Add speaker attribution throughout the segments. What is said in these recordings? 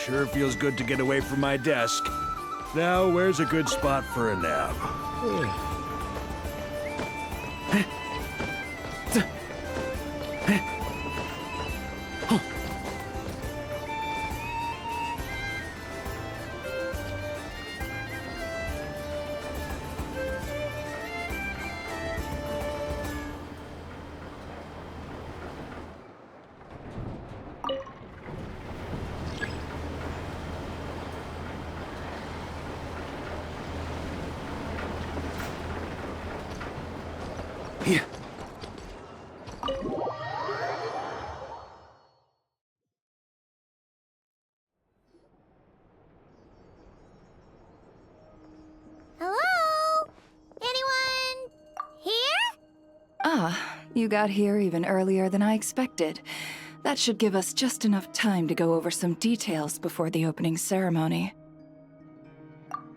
Speaker 1: Sure feels good to get away from my desk. Now, where's a good spot for a nap? Here.
Speaker 2: Hello? Anyone here?
Speaker 3: Ah, you got here even earlier than I expected. That should give us just enough time to go over some details before the opening ceremony.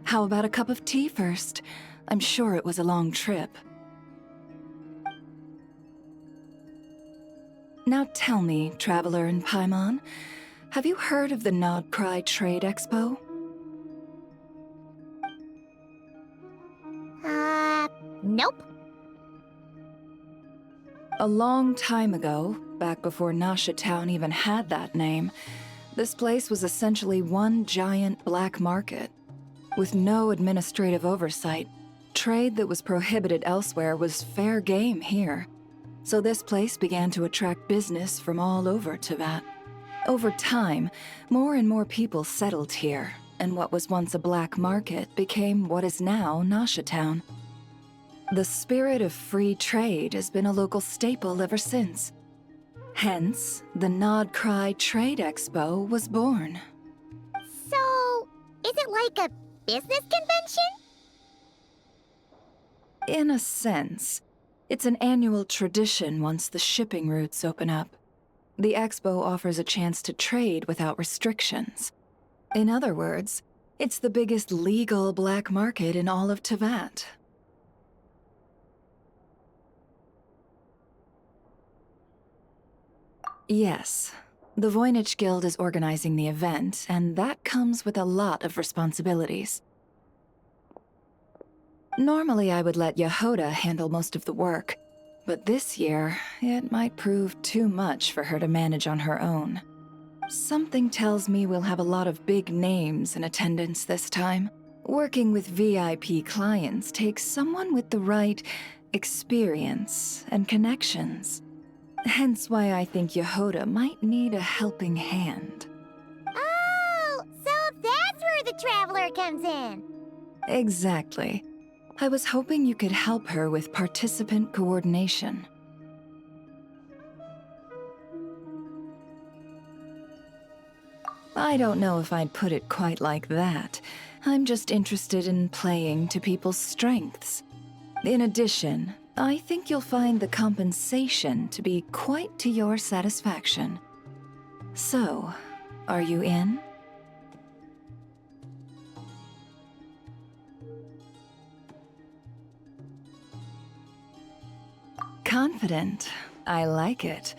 Speaker 3: How about a cup of tea first? I'm sure it was a long trip. Now tell me, Traveler in Paimon, have you heard of the Nod Cry Trade Expo?
Speaker 2: Nope.
Speaker 3: A long time ago, back before Nasha Town even had that name, this place was essentially one giant black market. With no administrative oversight, trade that was prohibited elsewhere was fair game here. So this place began to attract business from all over Teyvat. Over time, more and more people settled here, and what was once a black market became what is now Nasha Town. The spirit of free trade has been a local staple ever since. Hence, the Nod Cry Trade Expo was born.
Speaker 2: So, is it like a business convention?
Speaker 3: In a sense, it's an annual tradition once the shipping routes open up. The expo offers a chance to trade without restrictions. In other words, it's the biggest legal black market in all of Teyvat. Yes, the Voynich Guild is organizing the event, and that comes with a lot of responsibilities. Normally I would let Yehoda handle most of the work, but this year, it might prove too much for her to manage on her own. Something tells me we'll have a lot of big names in attendance this time. Working with VIP clients takes someone with the right experience and connections. Hence why I think Yehoda might need a helping hand.
Speaker 2: Oh, so that's where the Traveler comes in.
Speaker 3: Exactly. I was hoping you could help her with participant coordination. I don't know if I'd put it quite like that. I'm just interested in playing to people's strengths. In addition, I think you'll find the compensation to be quite to your satisfaction. So, are you in? Confident. I like it.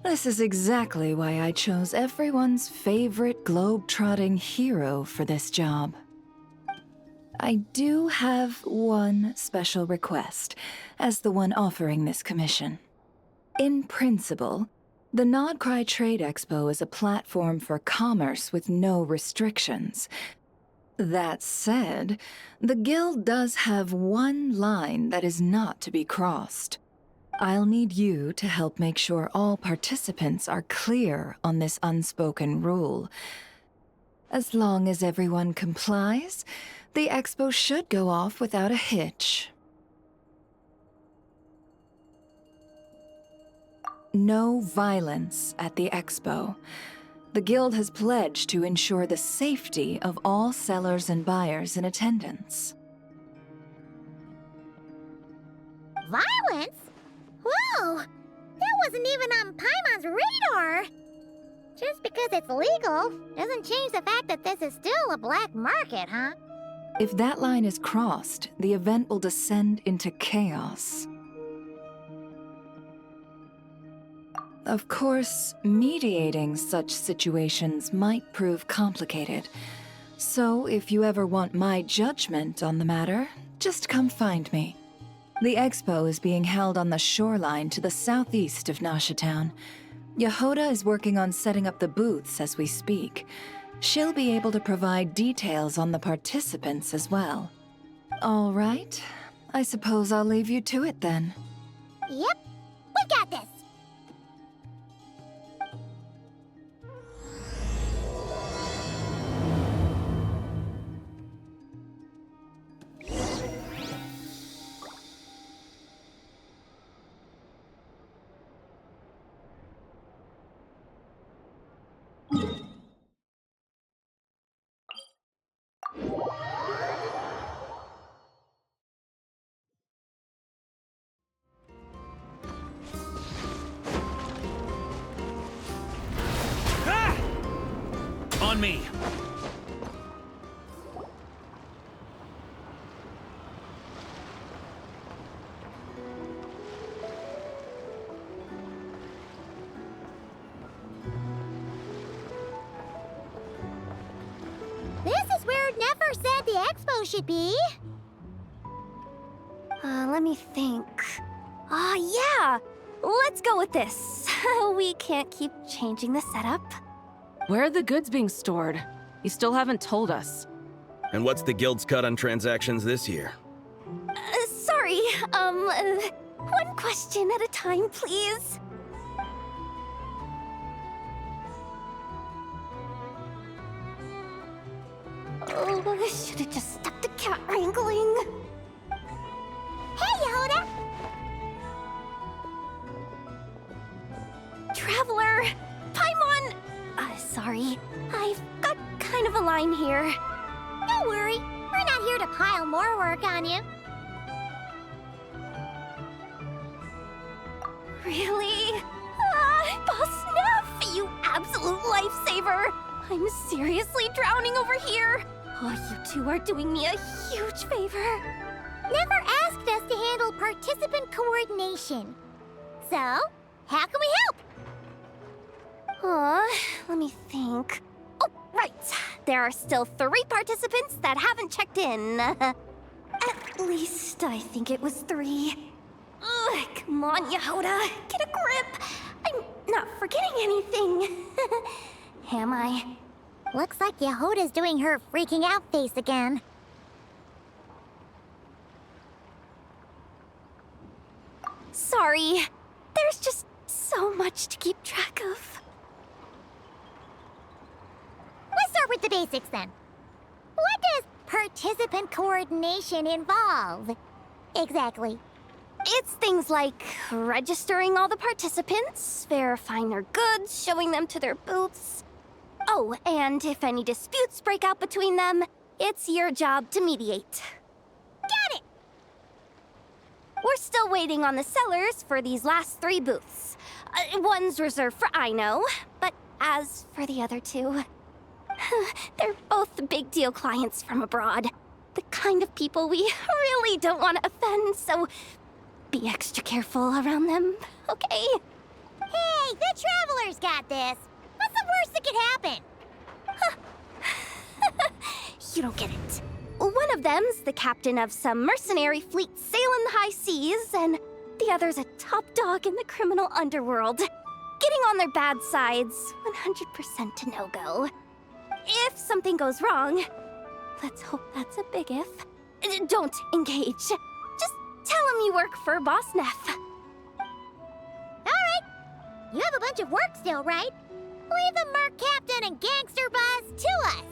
Speaker 3: This is exactly why I chose everyone's favorite globe-trotting hero for this job. I do have one special request, as the one offering this commission. In principle, the Nod Cry Trade Expo is a platform for commerce with no restrictions. That said, the Guild does have one line that is not to be crossed. I'll need you to help make sure all participants are clear on this unspoken rule. As long as everyone complies, the expo should go off without a hitch. No violence at the expo. The Guild has pledged to ensure the safety of all sellers and buyers in attendance.
Speaker 2: Violence? Whoa! That wasn't even on Paimon's radar! Just because it's legal doesn't change the fact that this is still a black market, huh?
Speaker 3: If that line is crossed, the event will descend into chaos. Of course, mediating such situations might prove complicated. So, if you ever want my judgment on the matter, just come find me. The expo is being held on the shoreline to the southeast of Nashatown. Yehoda is working on setting up the booths as we speak. She'll be able to provide details on the participants as well. All right. I suppose I'll leave you to it then.
Speaker 2: Yep, we got this!
Speaker 1: Ah! On me.
Speaker 2: This is where it never said the expo should be.
Speaker 4: Let me think. Yeah! Let's go with this. We can't keep changing the setup.
Speaker 5: Where are the goods being stored? You still haven't told us.
Speaker 6: And what's the guild's cut on transactions this year?
Speaker 4: Sorry, one question at a time, please. Oh, I should have just stopped the cat wrangling.
Speaker 2: Hey, Yehoda!
Speaker 4: Traveler! Paimon! Sorry. I've got kind of a line here.
Speaker 2: Don't worry, we're not here to pile more work on you.
Speaker 4: Really? Boss Neff, you absolute lifesaver! I'm seriously drowning over here. Oh, you two are doing me a huge favor.
Speaker 2: Never asked us to handle participant coordination. So, how can we help?
Speaker 4: Let me think. Oh, right. There are still 3 participants that haven't checked in. At least I think it was 3. Ugh, come on, Yehoda. Get a grip. I'm not forgetting anything. Am I?
Speaker 2: Looks like Yehoda's doing her freaking out face again.
Speaker 4: Sorry. There's just so much to keep track of.
Speaker 2: Let's start with the basics then. What does participant coordination involve? Exactly.
Speaker 4: It's things like registering all the participants, verifying their goods, showing them to their booths. Oh, and if any disputes break out between them, it's your job to mediate.
Speaker 2: Got it!
Speaker 4: We're still waiting on the sellers for these last 3 booths. One's reserved for Aino, but as for the other 2, they're both big deal clients from abroad. The kind of people we really don't want to offend, so be extra careful around them, okay?
Speaker 2: Hey, the Traveler's got this. What's the worst that could happen?
Speaker 4: You don't get it. One of them's the captain of some mercenary fleet sailing the high seas, and the other's a top dog in the criminal underworld. Getting on their bad side's 100% a no-go. If something goes wrong, let's hope that's a big if, don't engage. Just tell him you work for Boss Neff.
Speaker 2: Alright. You have a bunch of work still, right? Leave the Merc Captain and Gangster Buzz to us.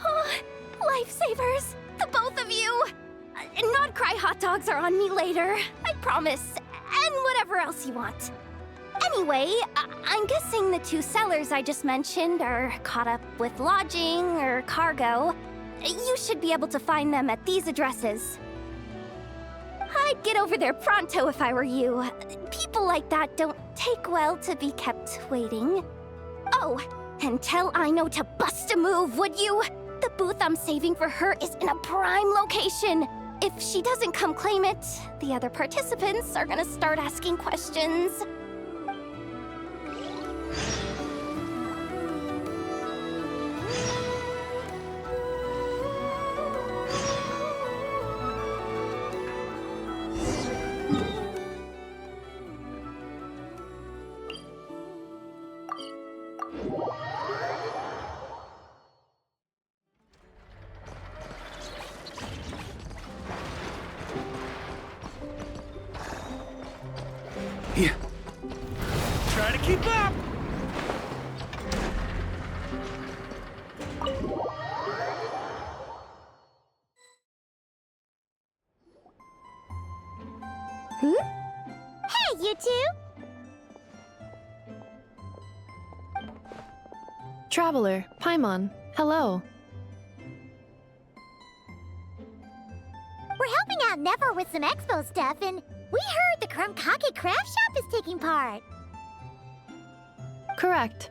Speaker 4: Oh, lifesavers, the both of you. Not cry hot dogs are on me later, I promise. And whatever else you want. Anyway, I'm guessing the 2 sellers I just mentioned are caught up with lodging or cargo. You should be able to find them at these addresses. I'd get over there pronto if I were you. People like that don't take well to be kept waiting. Oh, and tell Aino to bust a move, would you? The booth I'm saving for her is in a prime location. If she doesn't come claim it, the other participants are gonna start asking questions.
Speaker 1: Yeah. Try to keep up!
Speaker 2: Hey, you two!
Speaker 7: Traveler, Paimon, hello.
Speaker 2: We're helping out Never with some expo stuff, and we heard the Krumkake craft shop is taking part.
Speaker 7: Correct.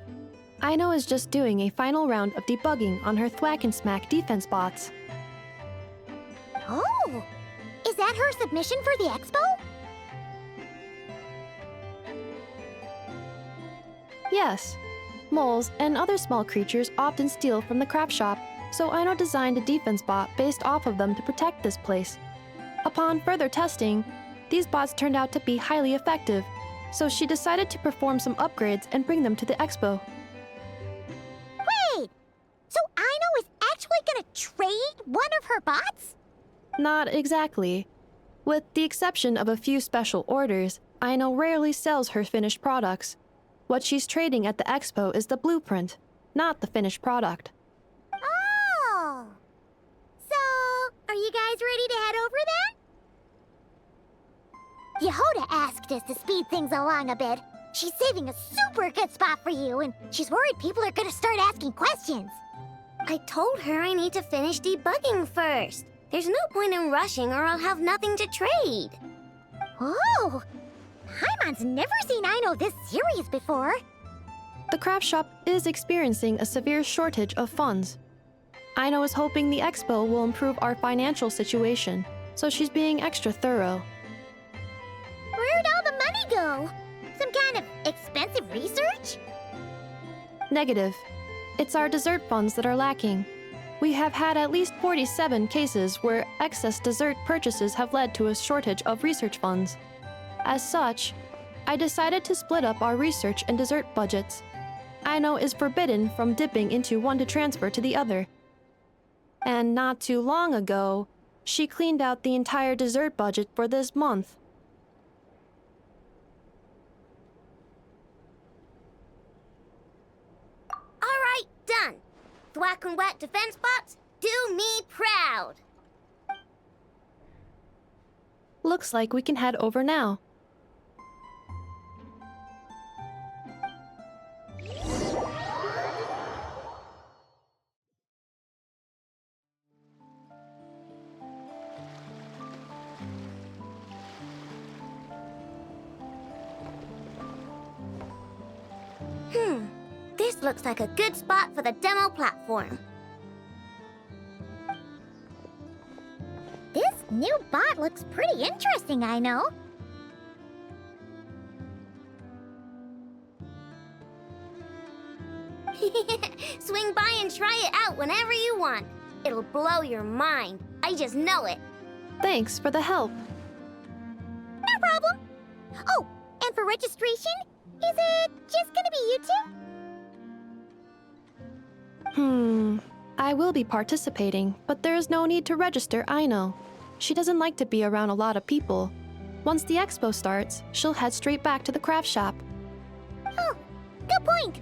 Speaker 7: Aino is just doing a final round of debugging on her Thwack and Smack defense bots.
Speaker 2: Oh! Is that her submission for the expo?
Speaker 7: Yes. Moles and other small creatures often steal from the craft shop, so Aino designed a defense bot based off of them to protect this place. Upon further testing, these bots turned out to be highly effective, so she decided to perform some upgrades and bring them to the expo.
Speaker 2: Wait! So Aino is actually gonna trade one of her bots?
Speaker 7: Not exactly. With the exception of a few special orders, Aino rarely sells her finished products. What she's trading at the expo is the blueprint, not the finished product.
Speaker 2: Oh! So, are you guys ready to head over then? Yehoda asked us to speed things along a bit. She's saving a super good spot for you, and she's worried people are gonna start asking questions.
Speaker 4: I told her I need to finish debugging first. There's no point in rushing or I'll have nothing to trade.
Speaker 2: Oh! Paimon's never seen Aino this serious before.
Speaker 7: The craft shop is experiencing a severe shortage of funds. Aino is hoping the expo will improve our financial situation, so she's being extra thorough.
Speaker 2: Where'd all the money go? Some kind of expensive research?
Speaker 7: Negative. It's our dessert funds that are lacking. We have had at least 47 cases where excess dessert purchases have led to a shortage of research funds. As such, I decided to split up our research and dessert budgets. Aino is forbidden from dipping into one to transfer to the other. And not too long ago, she cleaned out the entire dessert budget for this month.
Speaker 4: All right, done. Thwack and Whack defense bots, do me proud.
Speaker 7: Looks like we can head over now.
Speaker 4: This looks like a good spot for the demo platform.
Speaker 2: This new bot looks pretty interesting, Aino.
Speaker 4: Swing by and try it out whenever you want. It'll blow your mind. I just know it.
Speaker 7: Thanks for the help.
Speaker 2: No problem. Oh, and for registration, is it just gonna be you two?
Speaker 7: I will be participating, but there is no need to register, Aino. She doesn't like to be around a lot of people. Once the expo starts, she'll head straight back to the craft shop.
Speaker 2: Oh, good point.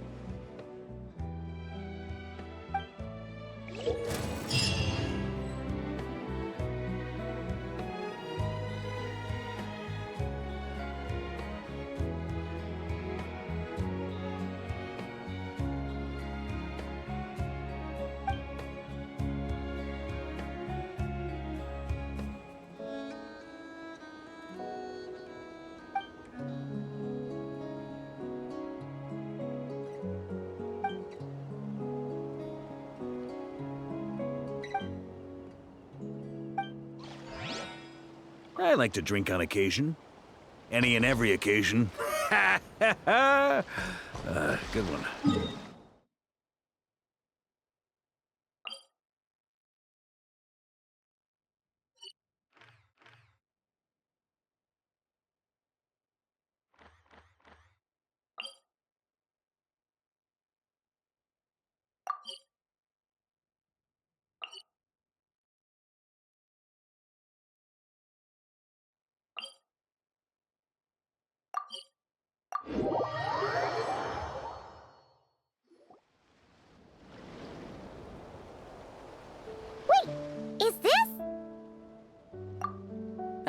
Speaker 1: I like to drink on occasion. Any and every occasion. Good one.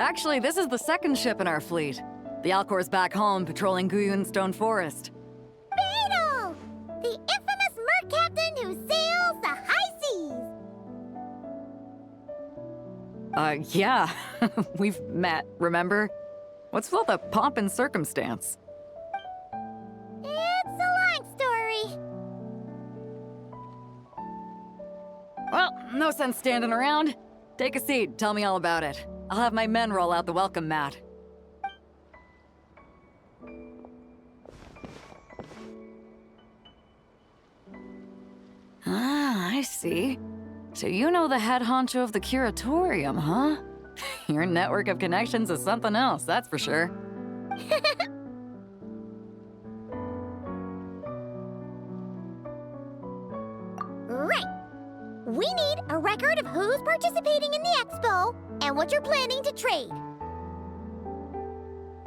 Speaker 8: Actually, this is the second ship in our fleet. The Alcor's back home patrolling Guyun Stone Forest.
Speaker 2: Beetle! The infamous merc captain who sails the high seas!
Speaker 8: Yeah. We've met, remember? What's with all the pomp and circumstance?
Speaker 2: It's a long story.
Speaker 8: Well, no sense standing around. Take a seat, tell me all about it. I'll have my men roll out the welcome mat. Ah, I see. So you know the head honcho of the curatorium, huh? Your network of connections is something else, that's for sure.
Speaker 2: Right. We need a record of who's participating in the expo and what you're planning to trade.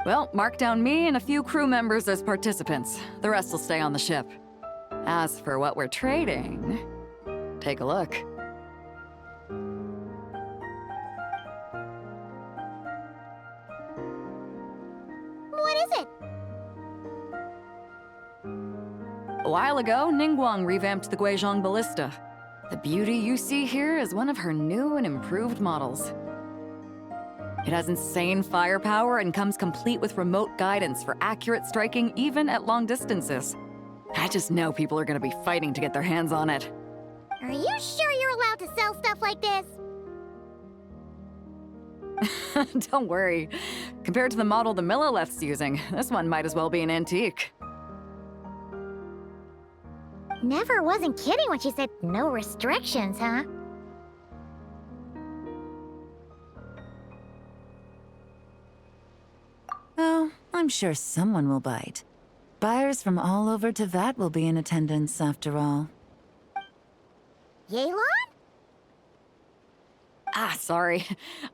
Speaker 8: Well, mark down me and a few crew members as participants. The rest will stay on the ship. As for what we're trading, take a look.
Speaker 2: What is it?
Speaker 8: A while ago, Ningguang revamped the Guizhong Ballista. The beauty you see here is one of her new and improved models. It has insane firepower and comes complete with remote guidance for accurate striking even at long distances. I just know people are gonna be fighting to get their hands on it.
Speaker 2: Are you sure you're allowed to sell stuff like this?
Speaker 8: Don't worry. Compared to the model the Millileth's using, this one might as well be an antique.
Speaker 2: Never wasn't kidding when she said no restrictions, huh?
Speaker 9: Oh, I'm sure someone will bite. Buyers from all over Teyvat will be in attendance, after all.
Speaker 2: Yelan?
Speaker 8: Ah, sorry.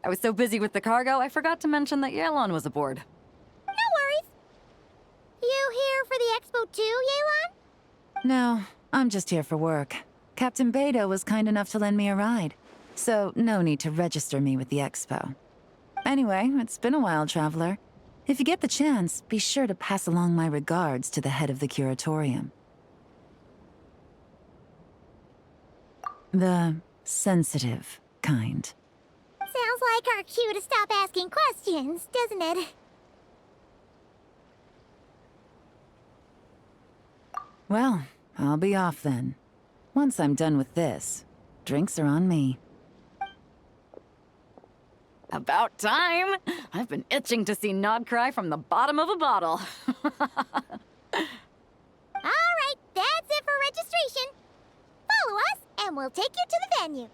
Speaker 8: I was so busy with the cargo, I forgot to mention that Yelan was aboard.
Speaker 2: No worries. You here for the expo too, Yelan?
Speaker 9: No, I'm just here for work. Captain Beidou was kind enough to lend me a ride, so no need to register me with the expo. Anyway, it's been a while, Traveler. If you get the chance, be sure to pass along my regards to the head of the curatorium. The sensitive kind.
Speaker 2: Sounds like our cue to stop asking questions, doesn't it?
Speaker 9: Well, I'll be off then. Once I'm done with this, drinks are on me.
Speaker 8: About time! I've been itching to see Nod cry from the bottom of a bottle.
Speaker 2: Alright, that's it for registration. Follow us, and we'll take you to the venue.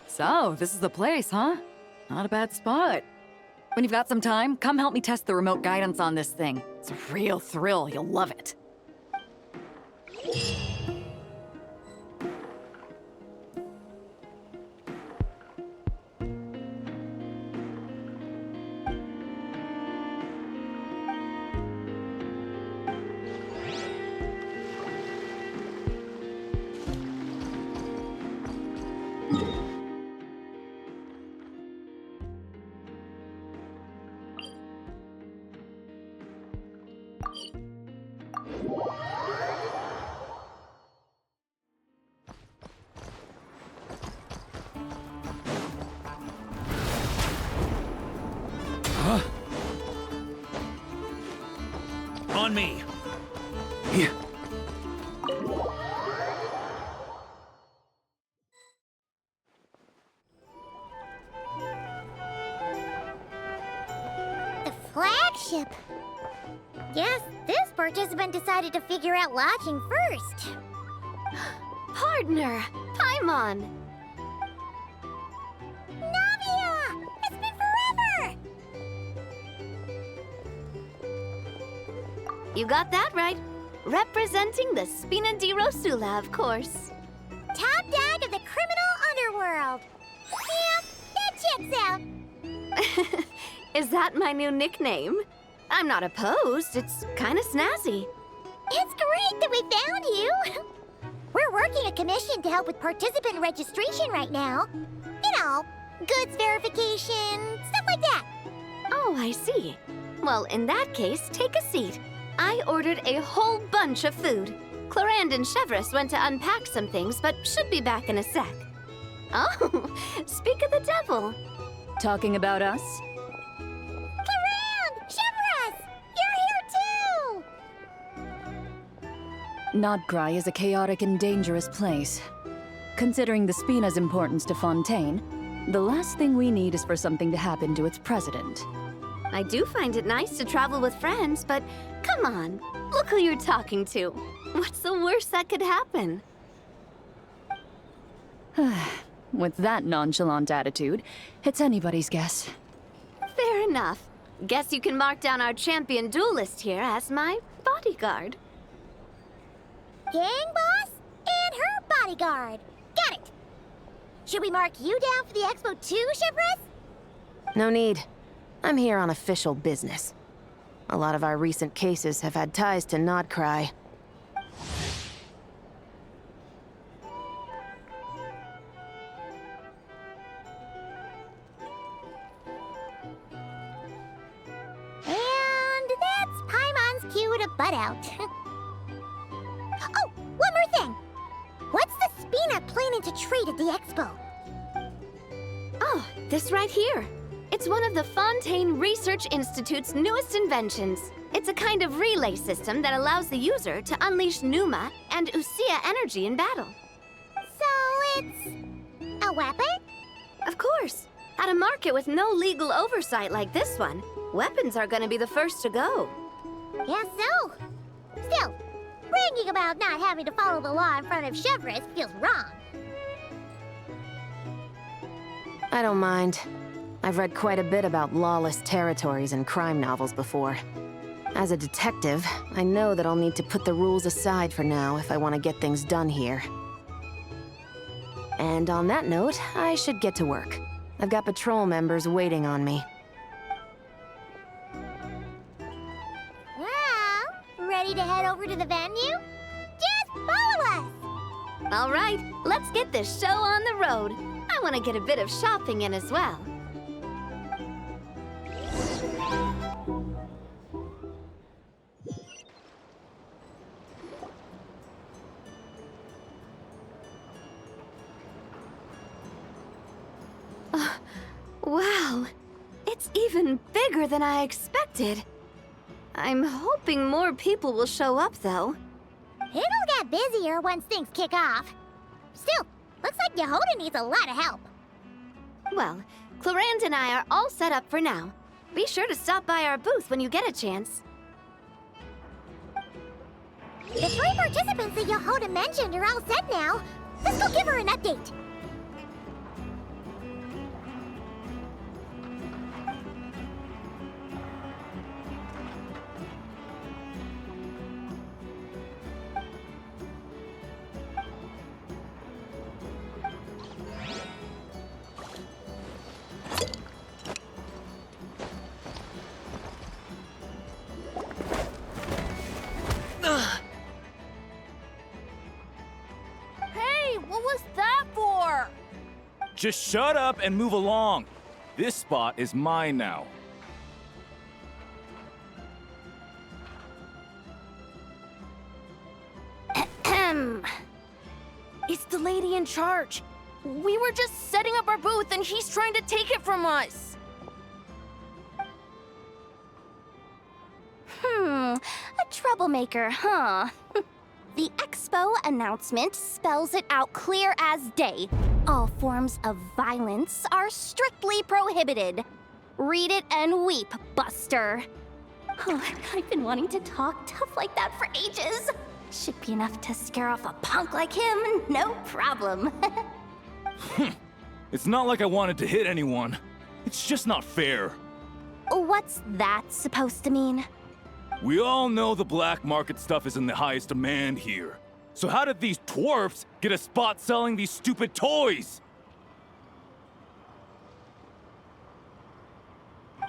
Speaker 8: So, this is the place, huh? Not a bad spot. When you've got some time, come help me test the remote guidance on this thing. It's a real thrill, you'll love it.
Speaker 1: On me.
Speaker 6: Yeah.
Speaker 2: The flagship. Guess this participant decided to figure out lodging first.
Speaker 4: Partner, Paimon.
Speaker 2: Navia! It's been forever!
Speaker 4: You got that right. Representing the Spina di Rosula, of course.
Speaker 2: Top dog of the criminal underworld. Yeah, that checks out.
Speaker 4: Is that my new nickname? I'm not opposed. It's kind of snazzy.
Speaker 2: It's great that we found you! We're working a commission to help with participant registration right now. You know, goods verification, stuff like that.
Speaker 4: Oh, I see. Well, in that case, take a seat. I ordered a whole bunch of food. Clorand and Chevreuse went to unpack some things, but should be back in a sec. Oh, speak of the devil.
Speaker 8: Talking about us?
Speaker 2: Clorand! Chevreuse! You're here too!
Speaker 8: Nodcry is a chaotic and dangerous place. Considering the Spina's importance to Fontaine, the last thing we need is for something to happen to its president.
Speaker 4: I do find it nice to travel with friends, but come on, look who you're talking to. What's the worst that could happen?
Speaker 8: With that nonchalant attitude, it's anybody's guess.
Speaker 4: Fair enough. Guess you can mark down our champion duelist here as my bodyguard.
Speaker 2: Gang boss and her bodyguard. Got it! Should we mark you down for the expo too, Chevreuse?
Speaker 10: No need. I'm here on official business. A lot of our recent cases have had ties to Nodcry.
Speaker 2: And that's Paimon's cue to butt out. Oh, one more thing! What's the Spina planning to trade at the expo?
Speaker 4: Oh, this right here. It's one of the Fontaine Research Institute's newest inventions. It's a kind of relay system that allows the user to unleash Numa and Usia energy in battle.
Speaker 2: So it's a weapon?
Speaker 4: Of course. At a market with no legal oversight like this one, weapons are gonna be the first to go.
Speaker 2: Guess so. Still, bragging about not having to follow the law in front of Chevreuse feels wrong.
Speaker 10: I don't mind. I've read quite a bit about lawless territories and crime novels before. As a detective, I know that I'll need to put the rules aside for now if I want to get things done here. And on that note, I should get to work. I've got patrol members waiting on me.
Speaker 2: Well, ready to head over to the venue? Just follow us!
Speaker 4: All right, let's get this show on the road. I want to get a bit of shopping in as well. Wow, it's even bigger than I expected. I'm hoping more people will show up, though.
Speaker 2: It'll get busier once things kick off. Still, looks like Yehoda needs a lot of help.
Speaker 4: Well, Clorand and I are all set up for now. Be sure to stop by our booth when you get a chance.
Speaker 2: The 3 participants that Yehoda mentioned are all set now. Let's go give her an update.
Speaker 11: Just shut up and move along. This spot is mine now.
Speaker 12: It's the lady in charge. We were just setting up our booth and he's trying to take it from us.
Speaker 4: A troublemaker, huh? The expo announcement spells it out clear as day. All forms of violence are strictly prohibited. Read it and weep, Buster. Oh, I've been wanting to talk tough like that for ages. Should be enough to scare off a punk like him, no problem.
Speaker 11: It's not like I wanted to hit anyone. It's just not fair.
Speaker 4: What's that supposed to mean?
Speaker 11: We all know the black market stuff is in the highest demand here. So how did these dwarfs get a spot selling these stupid toys?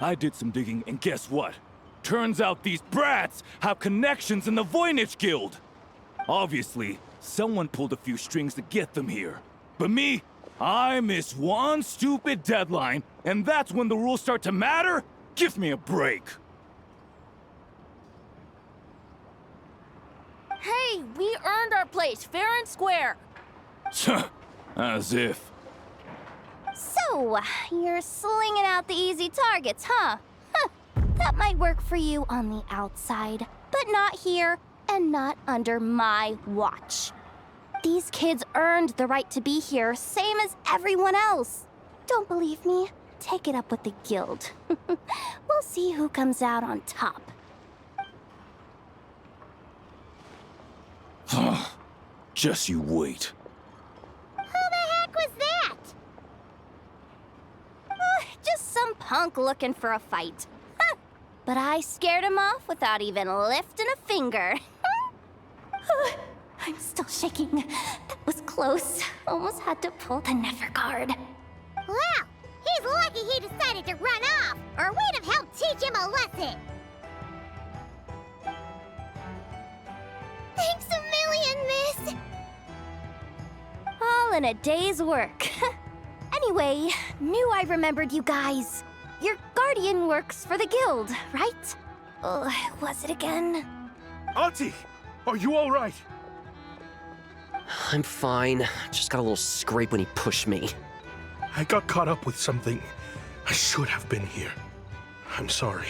Speaker 11: I did some digging, and guess what? Turns out these brats have connections in the Voynich Guild. Obviously, someone pulled a few strings to get them here. But me, I miss one stupid deadline, and that's when the rules start to matter? Give me a break.
Speaker 12: Hey, we earned our place fair and square.
Speaker 11: As if.
Speaker 4: So, you're slinging out the easy targets, huh? Huh. That might work for you on the outside, but not here and not under my watch. These kids earned the right to be here, same as everyone else. Don't believe me? Take it up with the guild. We'll see who comes out on top.
Speaker 11: Just you wait.
Speaker 2: Who the heck was that?
Speaker 4: Just some punk looking for a fight. Huh. But I scared him off without even lifting a finger. I'm still shaking. That was close. Almost had to pull the Never guard.
Speaker 2: Well, he's lucky he decided to run off, or we'd have helped teach him a lesson. Thanks a million, miss.
Speaker 4: All in a day's work. Anyway, knew I remembered you guys. Your guardian works for the guild, right? Was it again?
Speaker 13: Auntie, are you all right?
Speaker 14: I'm fine. Just got a little scrape when he pushed me.
Speaker 13: I got caught up with something. I should have been here. I'm sorry.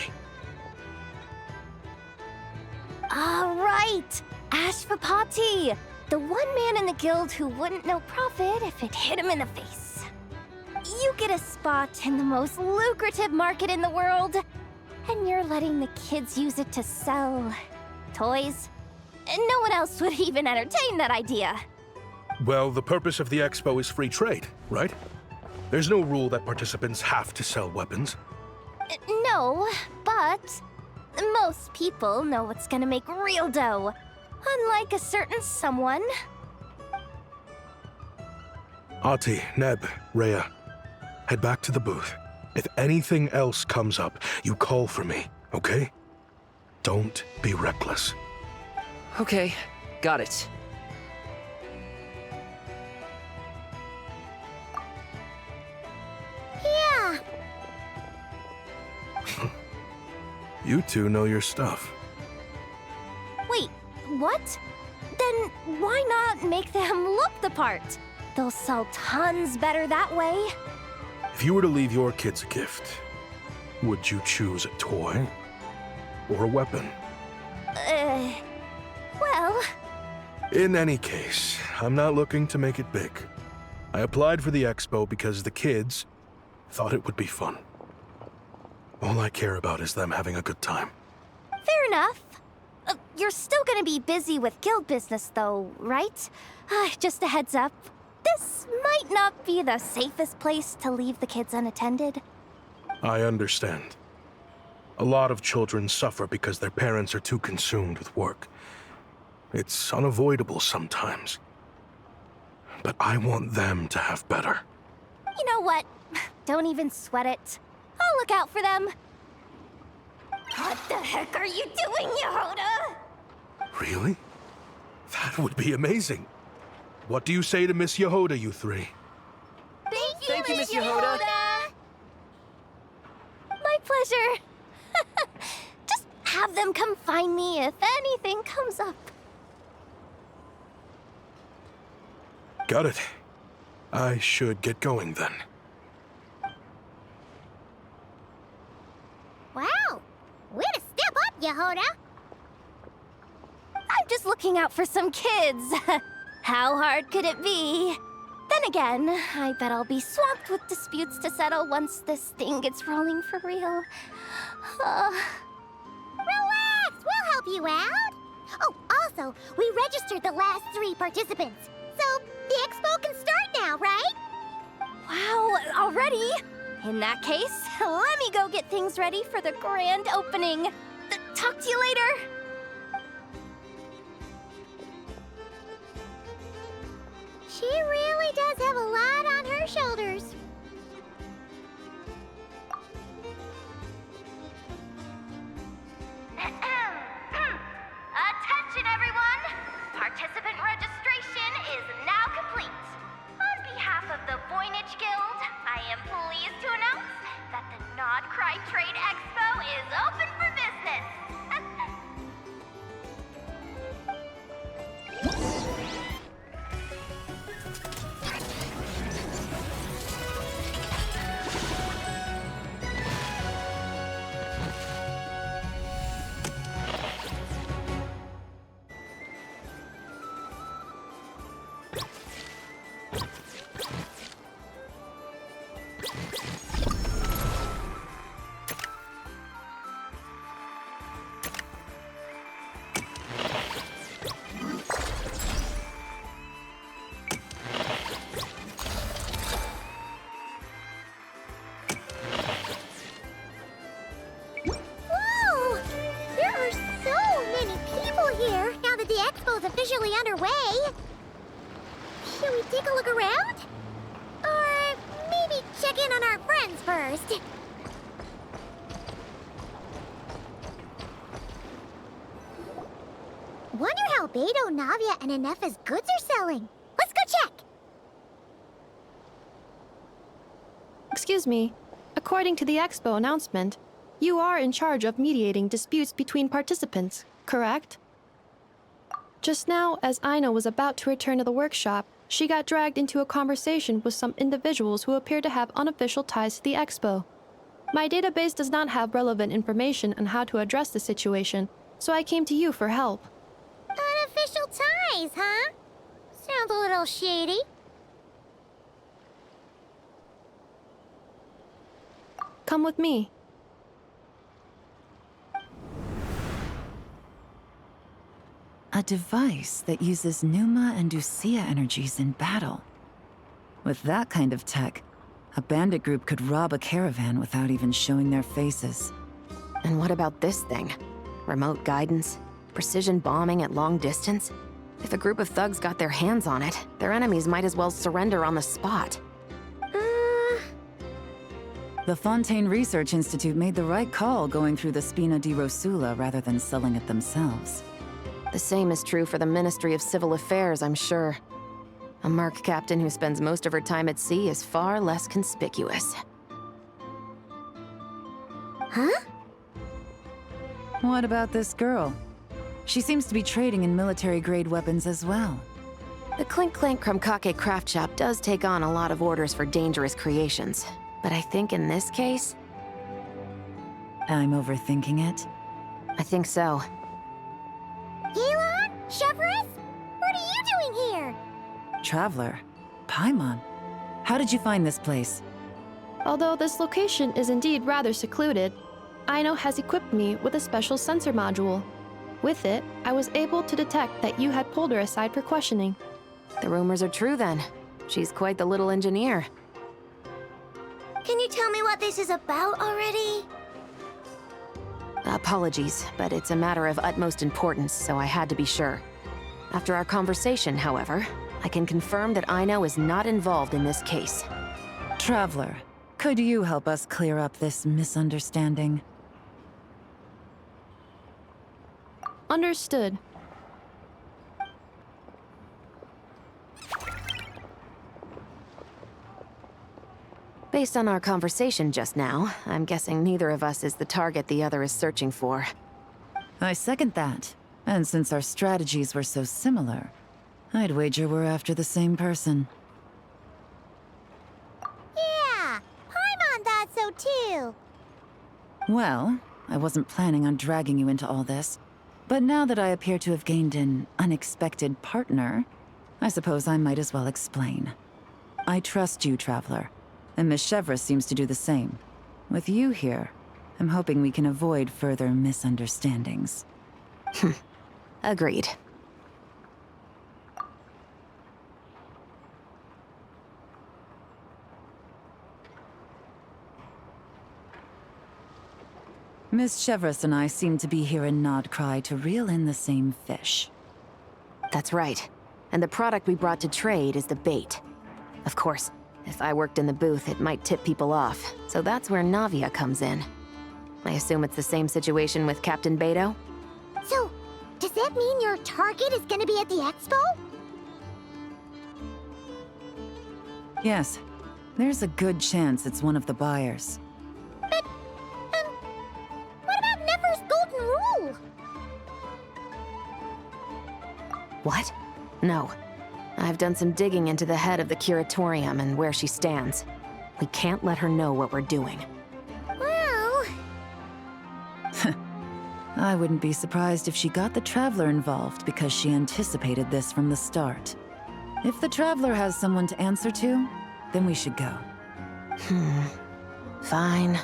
Speaker 4: All right, Ashvapati, the one man in the guild who wouldn't know profit if it hit him in the face. You get a spot in the most lucrative market in the world, and you're letting the kids use it to sell toys. And no one else would even entertain that idea.
Speaker 13: Well, the purpose of the expo is free trade, right? There's no rule that participants have to sell weapons.
Speaker 4: No, but most people know what's gonna make real dough. Unlike a certain someone.
Speaker 13: Ati, Neb, Rhea, head back to the booth. If anything else comes up, you call for me, okay? Don't be reckless.
Speaker 14: Okay, got it.
Speaker 2: Yeah.
Speaker 13: You two know your stuff.
Speaker 4: Wait, what? Then why not make them look the part? They'll sell tons better that way.
Speaker 13: If you were to leave your kids a gift, would you choose a toy or a weapon?
Speaker 4: Well...
Speaker 13: In any case, I'm not looking to make it big. I applied for the expo because the kids thought it would be fun. All I care about is them having a good time.
Speaker 4: Fair enough. You're still gonna be busy with guild business though, right? Just a heads up. This might not be the safest place to leave the kids unattended.
Speaker 13: I understand. A lot of children suffer because their parents are too consumed with work. It's unavoidable sometimes. But I want them to have better.
Speaker 4: You know what? Don't even sweat it. I'll look out for them. What the heck are you doing, Yehoda?
Speaker 13: Really? That would be amazing. What do you say to Miss Yehoda, you three?
Speaker 14: Thank you, Miss Yehoda.
Speaker 4: My pleasure. Just have them come find me if anything comes up.
Speaker 13: Got it. I should get going then.
Speaker 2: Wow. Way to step up, Yehoda.
Speaker 4: I'm just looking out for some kids. How hard could it be? Then again, I bet I'll be swamped with disputes to settle once this thing gets rolling for real.
Speaker 2: Relax, we'll help you out. Oh, also, we registered the last 3 participants. So, the expo can start now, right?
Speaker 4: Wow, already? In that case, let me go get things ready for the grand opening. Talk to you later.
Speaker 2: She really does have a lot on her shoulders.
Speaker 4: Participant registration is now complete. On behalf of the Voynich Guild, I am pleased to announce that the Nod Cry Trade Expo is open for business.
Speaker 2: Whoa! There are so many people here now that the expo's officially underway. Should we take a look around? Or maybe check in on our friends first? Wonder how Beto, Navia, and Inef's goods are selling. Let's go check!
Speaker 7: Excuse me. According to the expo announcement, you are in charge of mediating disputes between participants, correct? Just now, as Aino was about to return to the workshop, she got dragged into a conversation with some individuals who appear to have unofficial ties to the expo. My database does not have relevant information on how to address the situation, so I came to you for help.
Speaker 2: Unofficial ties, huh? Sounds a little shady.
Speaker 7: Come with me.
Speaker 9: A device that uses Pneuma and Ducia energies in battle. With that kind of tech, a bandit group could rob a caravan without even showing their faces.
Speaker 10: And what about this thing? Remote guidance? Precision bombing at long distance? If a group of thugs got their hands on it, their enemies might as well surrender on the spot.
Speaker 9: The Fontaine Research Institute made the right call going through the Spina di Rosula rather than selling it themselves.
Speaker 10: The same is true for the Ministry of Civil Affairs, I'm sure. A merc captain who spends most of her time at sea is far less conspicuous.
Speaker 2: Huh?
Speaker 9: What about this girl? She seems to be trading in military-grade weapons as well.
Speaker 10: The Clink Clank Krumkake craft shop does take on a lot of orders for dangerous creations. But I think in this case...
Speaker 9: I'm overthinking it?
Speaker 10: I think so.
Speaker 2: Elon? Chevron? What are you doing here?
Speaker 9: Traveler? Paimon? How did you find this place?
Speaker 7: Although this location is indeed rather secluded, Aino has equipped me with a special sensor module. With it, I was able to detect that you had pulled her aside for questioning.
Speaker 10: The rumors are true then. She's quite the little engineer.
Speaker 2: Can you tell me what this is about already?
Speaker 10: Apologies, but it's a matter of utmost importance, so I had to be sure. After our conversation, however, I can confirm that Aino is not involved in this case.
Speaker 9: Traveler, could you help us clear up this misunderstanding?
Speaker 7: Understood.
Speaker 10: Based on our conversation just now, I'm guessing neither of us is the target the other is searching for.
Speaker 9: I second that. And since our strategies were so similar, I'd wager we're after the same person.
Speaker 2: Yeah, Paimon thought so too.
Speaker 9: Well, I wasn't planning on dragging you into all this, but now that I appear to have gained an unexpected partner, I suppose I might as well explain. I trust you, Traveler, and Miss Chevra seems to do the same. With you here, I'm hoping we can avoid further misunderstandings.
Speaker 10: Agreed.
Speaker 9: Miss Chevras and I seem to be here in Nodcry to reel in the same fish.
Speaker 10: That's right. And the product we brought to trade is the bait. Of course, if I worked in the booth, it might tip people off, so that's where Navia comes in. I assume it's the same situation with Captain Beto?
Speaker 2: So, does Does that mean your target is gonna be at the expo?
Speaker 9: Yes, there's a good chance it's one of the buyers.
Speaker 2: But, what about Nefer's golden rule?
Speaker 10: What? No. I've done some digging into the head of the curatorium and where she stands. We can't let her know what we're doing.
Speaker 2: Well...
Speaker 9: I wouldn't be surprised if she got the Traveler involved because she anticipated this from the start. If the Traveler has someone to answer to, then we should go.
Speaker 10: Fine.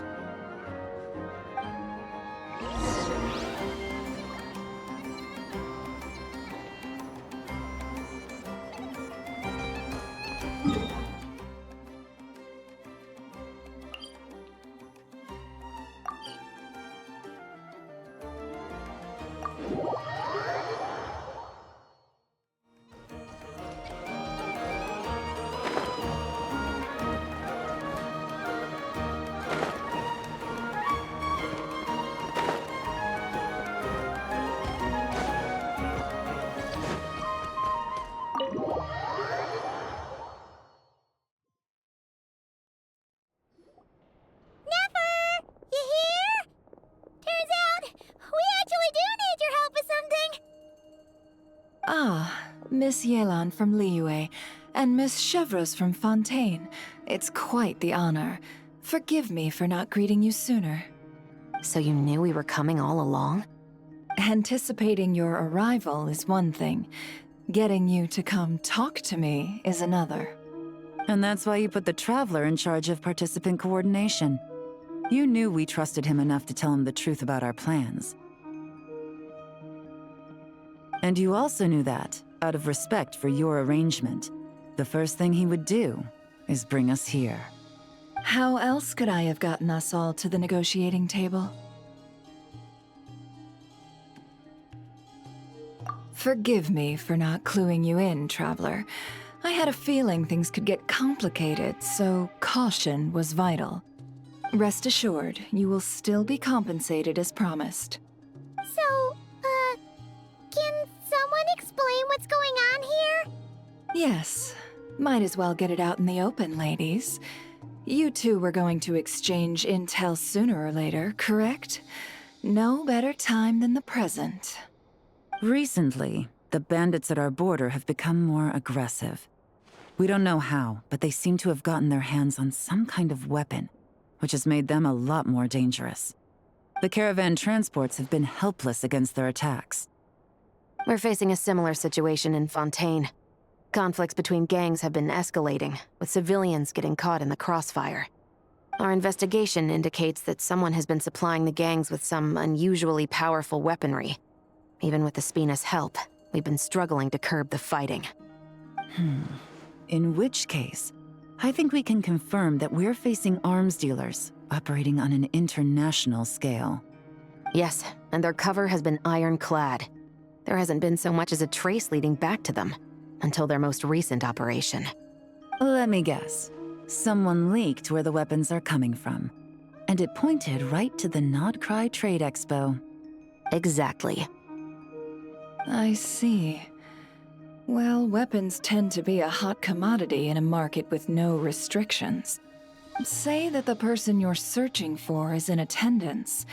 Speaker 3: Miss Yelan from Liyue, and Miss Chevreuse from Fontaine. It's quite the honor. Forgive me for not greeting you sooner.
Speaker 10: So you knew we were coming all along?
Speaker 3: Anticipating your arrival is one thing. Getting you to come talk to me is another.
Speaker 9: And that's why you put the Traveler in charge of participant coordination. You knew we trusted him enough to tell him the truth about our plans. And you also knew that, out of respect for your arrangement, the first thing he would do is bring us here.
Speaker 3: How else could I have gotten us all to the negotiating table? Forgive me for not cluing you in, Traveler. I had a feeling things could get complicated, so caution was vital. Rest assured, you will still be compensated as promised.
Speaker 2: So, can someone explain what's going on here?
Speaker 3: Yes. Might as well get it out in the open, ladies. You two were going to exchange intel sooner or later, correct? No better time than the present.
Speaker 9: Recently, the bandits at our border have become more aggressive. We don't know how, but they seem to have gotten their hands on some kind of weapon, which has made them a lot more dangerous. The caravan transports have been helpless against their attacks.
Speaker 10: We're facing a similar situation in Fontaine. Conflicts between gangs have been escalating, with civilians getting caught in the crossfire. Our investigation indicates that someone has been supplying the gangs with some unusually powerful weaponry. Even with the Spina's help, we've been struggling to curb the fighting.
Speaker 9: In which case, I think we can confirm that we're facing arms dealers operating on an international scale.
Speaker 10: Yes, and their cover has been ironclad. There hasn't been so much as a trace leading back to them, until their most recent operation.
Speaker 9: Let me guess. Someone leaked where the weapons are coming from. And it pointed right to the Nodcry Trade Expo.
Speaker 10: Exactly.
Speaker 3: I see. Well, weapons tend to be a hot commodity in a market with no restrictions. Say that the person you're searching for is in attendance.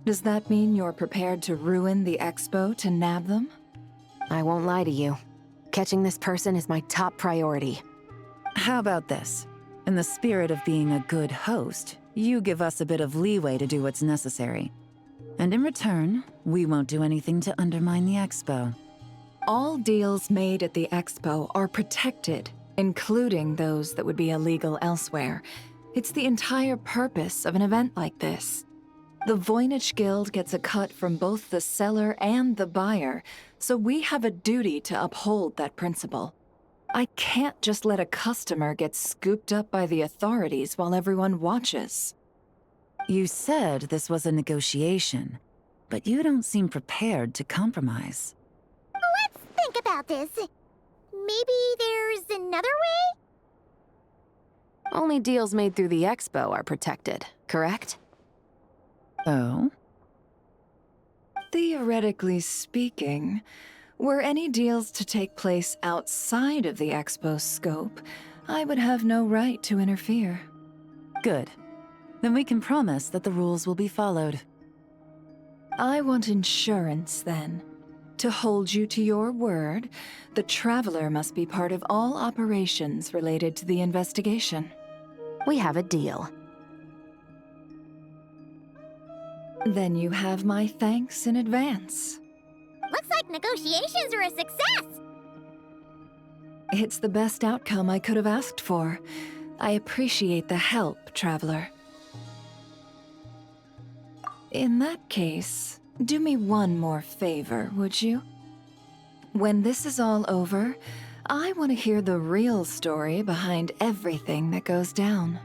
Speaker 3: Does that mean you're prepared to ruin the expo to nab them?
Speaker 10: I won't lie to you. Catching this person is my top priority.
Speaker 9: How about this? In the spirit of being a good host, you give us a bit of leeway to do what's necessary. And in return, we won't do anything to undermine the expo.
Speaker 3: All deals made at the expo are protected, including those that would be illegal elsewhere. It's the entire purpose of an event like this. The Voynich Guild gets a cut from both the seller and the buyer, so we have a duty to uphold that principle. I can't just let a customer get scooped up by the authorities while everyone watches.
Speaker 9: You said this was a negotiation, but you don't seem prepared to compromise.
Speaker 2: Let's think about this. Maybe there's another way?
Speaker 10: Only deals made through the expo are protected, correct?
Speaker 9: Oh?
Speaker 3: Theoretically speaking, were any deals to take place outside of the Expo's scope, I would have no right to interfere.
Speaker 9: Good. Then we can promise that the rules will be followed.
Speaker 3: I want insurance, then. To hold you to your word, the Traveler must be part of all operations related to the investigation.
Speaker 10: We have a deal.
Speaker 3: Then you have my thanks in advance.
Speaker 2: Looks like negotiations are a success!
Speaker 3: It's the best outcome I could have asked for. I appreciate the help, Traveler. In that case, do me one more favor, would you? When this is all over, I want to hear the real story behind everything that goes down.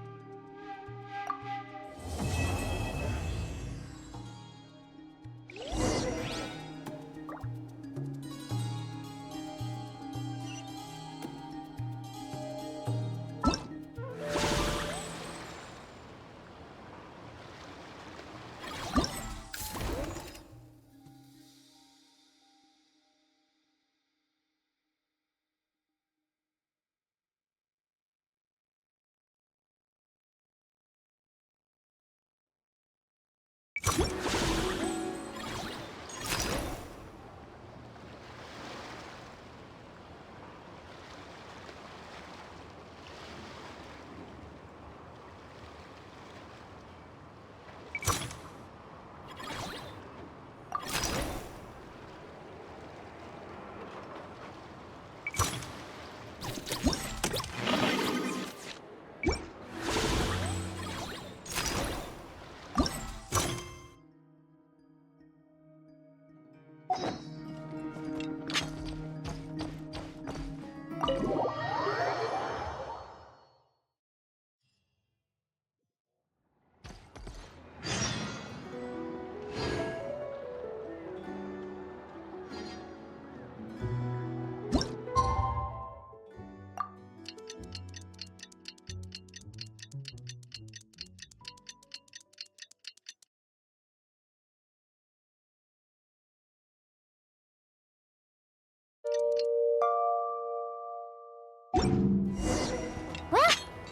Speaker 2: Well,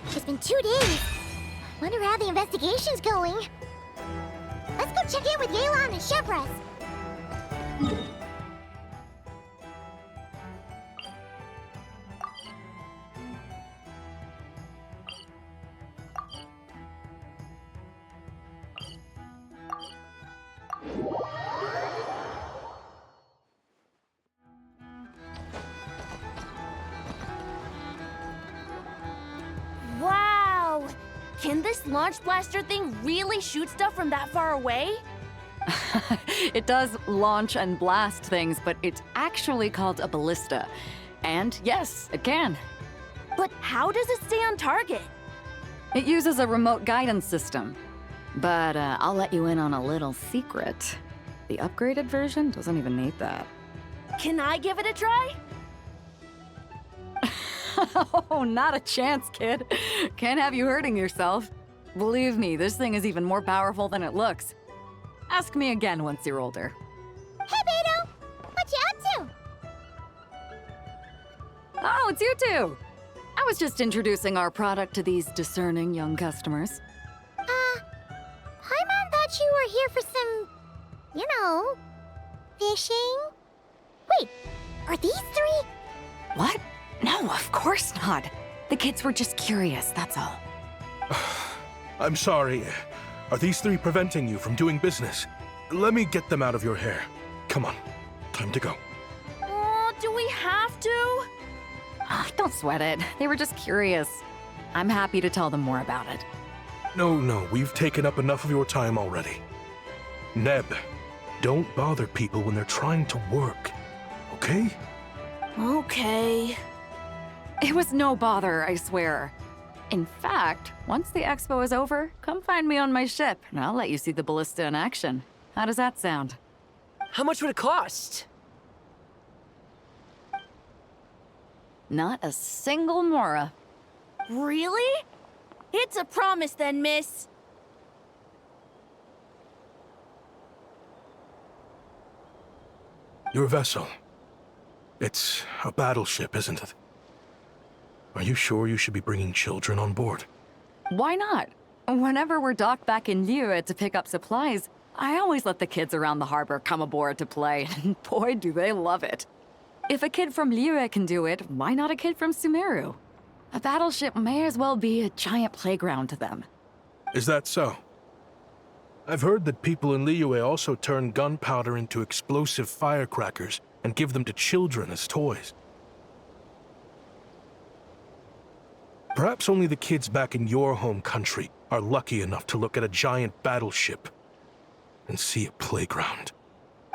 Speaker 2: it's been 2 days. Wonder how the investigation's going. Let's go check in with Yelan and Shepras.
Speaker 12: Wow! Can this launch blaster thing really shoot stuff from that far away?
Speaker 8: It does launch and blast things, but it's actually called a ballista. And yes, it can.
Speaker 12: But how does it stay on target?
Speaker 8: It uses a remote guidance system. But I'll let you in on a little secret. The upgraded version doesn't even need that.
Speaker 12: Can I give it a try?
Speaker 8: Oh, not a chance, kid. Can't have you hurting yourself. Believe me, this thing is even more powerful than it looks. Ask me again once you're older.
Speaker 2: Hey, Beto! What you up to?
Speaker 8: Oh, it's you two! I was just introducing our product to these discerning young customers.
Speaker 2: Paimon thought you were here for some, you know, fishing? Wait, are these 3?
Speaker 8: What? No, of course not. The kids were just curious, that's all.
Speaker 13: I'm sorry. Are these 3 preventing you from doing business? Let me get them out of your hair. Come on, time to go.
Speaker 12: Oh, do we have to?
Speaker 8: Ah, don't sweat it. They were just curious. I'm happy to tell them more about it.
Speaker 13: No, we've taken up enough of your time already. Neb, don't bother people when they're trying to work, okay?
Speaker 12: Okay.
Speaker 8: It was no bother, I swear. In fact, once the expo is over, come find me on my ship, and I'll let you see the ballista in action. How does that sound?
Speaker 14: How much would it cost?
Speaker 8: Not a single mora.
Speaker 12: Really? It's a promise then, miss.
Speaker 13: Your vessel. It's a battleship, isn't it? Are you sure you should be bringing children on board?
Speaker 8: Why not? Whenever we're docked back in Liyue to pick up supplies, I always let the kids around the harbor come aboard to play, and boy, do they love it. If a kid from Liyue can do it, why not a kid from Sumeru? A battleship may as well be a giant playground to them.
Speaker 13: Is that so? I've heard that people in Liyue also turn gunpowder into explosive firecrackers and give them to children as toys. Perhaps only the kids back in your home country are lucky enough to look at a giant battleship and see a playground.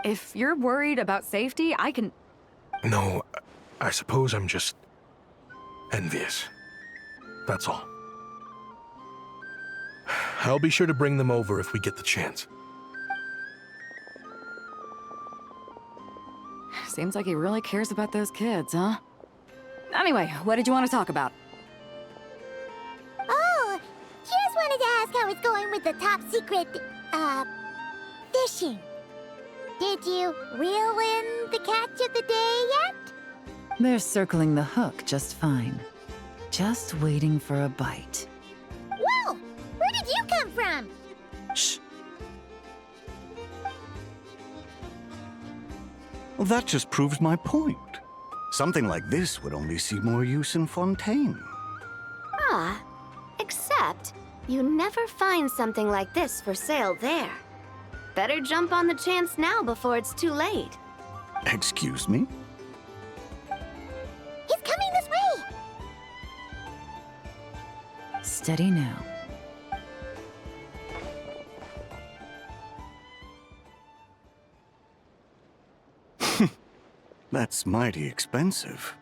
Speaker 8: If you're worried about safety, I can...
Speaker 13: No, I suppose I'm just envious. That's all. I'll be sure to bring them over if we get the chance.
Speaker 8: Seems like he really cares about those kids, huh? Anyway, what did you want to talk about?
Speaker 2: Oh, just wanted to ask how it's going with the top secret, fishing. Did you reel in the catch of the day yet?
Speaker 9: They're circling the hook just fine. Just waiting for a bite.
Speaker 2: Whoa! Where did you come from?
Speaker 9: Shh.
Speaker 1: Well, that just proves my point. Something like this would only see more use in Fontaine.
Speaker 4: Ah, except you never find something like this for sale there. Better jump on the chance now before it's too late.
Speaker 1: Excuse me?
Speaker 2: He's coming this way!
Speaker 9: Steady now.
Speaker 1: That's mighty expensive.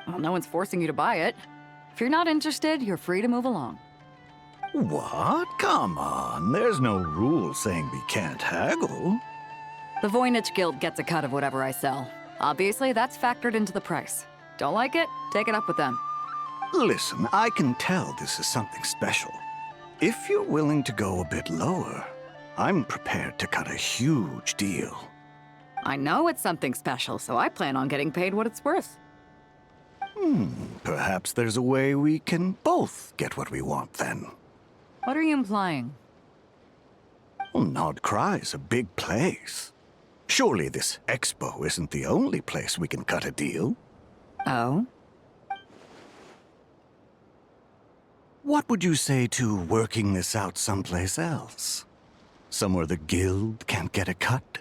Speaker 8: Well, no one's forcing you to buy it. If you're not interested, you're free to move along.
Speaker 1: What? Come on, there's no rule saying we can't haggle.
Speaker 8: The Voynich Guild gets a cut of whatever I sell. Obviously, that's factored into the price. Don't like it? Take it up with them.
Speaker 1: Listen, I can tell this is something special. If you're willing to go a bit lower, I'm prepared to cut a huge deal.
Speaker 8: I know it's something special, so I plan on getting paid what it's worth.
Speaker 1: Perhaps there's a way we can both get what we want then.
Speaker 8: What are you implying?
Speaker 1: Well, Nod Cry's a big place. Surely this expo isn't the only place we can cut a deal.
Speaker 8: Oh?
Speaker 1: What would you say to working this out someplace else? Somewhere the guild can't get a cut?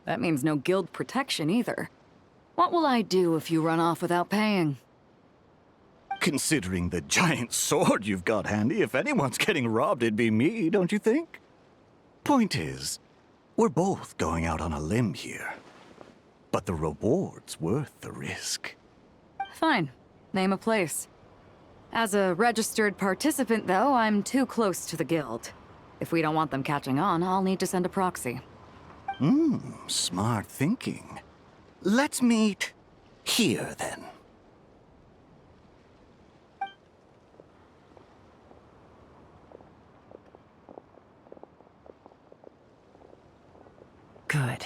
Speaker 8: That means no guild protection either. What will I do if you run off without paying?
Speaker 1: Considering the giant sword you've got handy, if anyone's getting robbed, it'd be me, don't you think? Point is, we're both going out on a limb here. But the reward's worth the risk.
Speaker 8: Fine. Name a place. As a registered participant, though, I'm too close to the guild. If we don't want them catching on, I'll need to send a proxy.
Speaker 1: Smart thinking. Let's meet here, then.
Speaker 9: Good.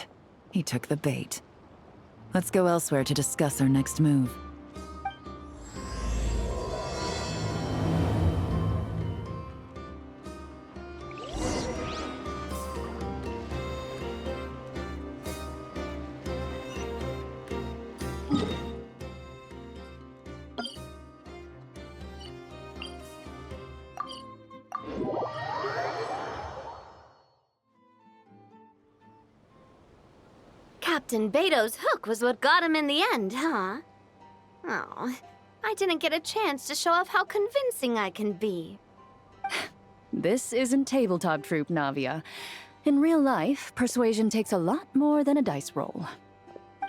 Speaker 9: He took the bait. Let's go elsewhere to discuss our next move.
Speaker 4: Captain Beto's hook was what got him in the end, huh? Oh, I didn't get a chance to show off how convincing I can be.
Speaker 3: This isn't tabletop troop, Navia. In real life, persuasion takes a lot more than a dice roll.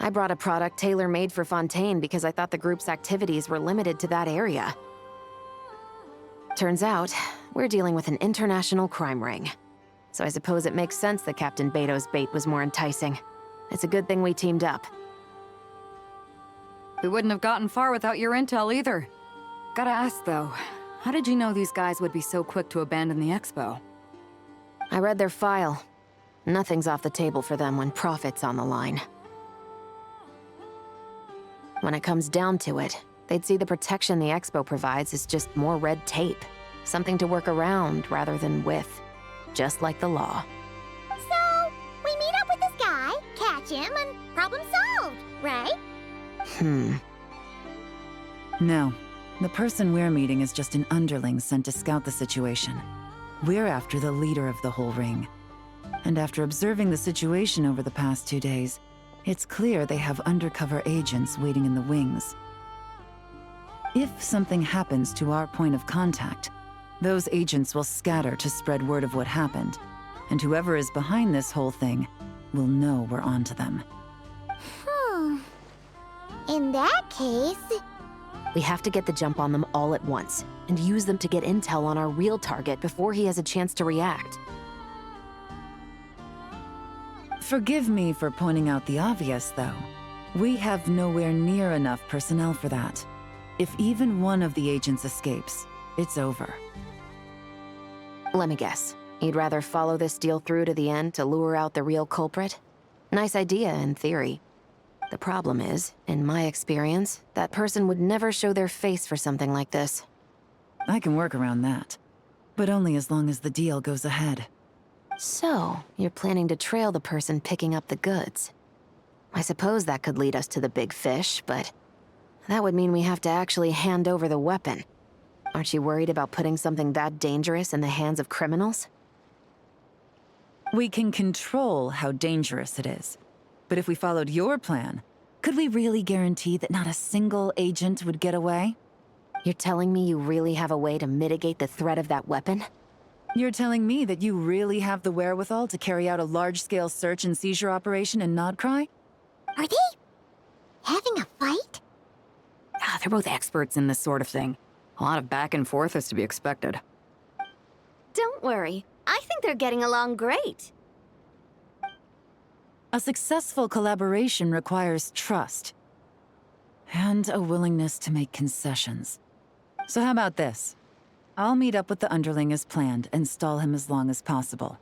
Speaker 10: I brought a product tailor-made for Fontaine because I thought the group's activities were limited to that area. Turns out, we're dealing with an international crime ring. So I suppose it makes sense that Captain Beto's bait was more enticing. It's a good thing we teamed up.
Speaker 8: We wouldn't have gotten far without your intel either. Gotta ask, though, how did you know these guys would be so quick to abandon the expo?
Speaker 10: I read their file. Nothing's off the table for them when profit's on the line. When it comes down to it, they'd see the protection the Expo provides as just more red tape. Something to work around rather than with. Just like the law.
Speaker 2: So, we meet up with this guy, catch him, and problem solved, right?
Speaker 9: No. The person we're meeting is just an underling sent to scout the situation. We're after the leader of the whole ring. And after observing the situation over the past 2 days, it's clear they have undercover agents waiting in the wings. If something happens to our point of contact, those agents will scatter to spread word of what happened, and whoever is behind this whole thing will know we're onto them.
Speaker 2: In that case...
Speaker 10: We have to get the jump on them all at once, and use them to get intel on our real target before he has a chance to react.
Speaker 9: Forgive me for pointing out the obvious, though. We have nowhere near enough personnel for that. If even one of the agents escapes, it's over.
Speaker 10: Let me guess. You'd rather follow this deal through to the end to lure out the real culprit? Nice idea, in theory. The problem is, in my experience, that person would never show their face for something like this.
Speaker 9: I can work around that. But only as long as the deal goes ahead.
Speaker 10: So, you're planning to trail the person picking up the goods. I suppose that could lead us to the big fish, but that would mean we have to actually hand over the weapon. Aren't you worried about putting something that dangerous in the hands of criminals?
Speaker 9: We can control how dangerous it is. But if we followed your plan, could we really guarantee that not a single agent would get away?
Speaker 10: You're telling me you really have a way to mitigate the threat of that weapon?
Speaker 9: You're telling me that you really have the wherewithal to carry out a large-scale search and seizure operation in Nodcry?
Speaker 2: Are they having a fight?
Speaker 8: They're both experts in this sort of thing. A lot of back and forth is to be expected.
Speaker 4: Don't worry. I think they're getting along great.
Speaker 9: A successful collaboration requires trust. And a willingness to make concessions. So how about this? I'll meet up with the underling as planned and stall him as long as possible.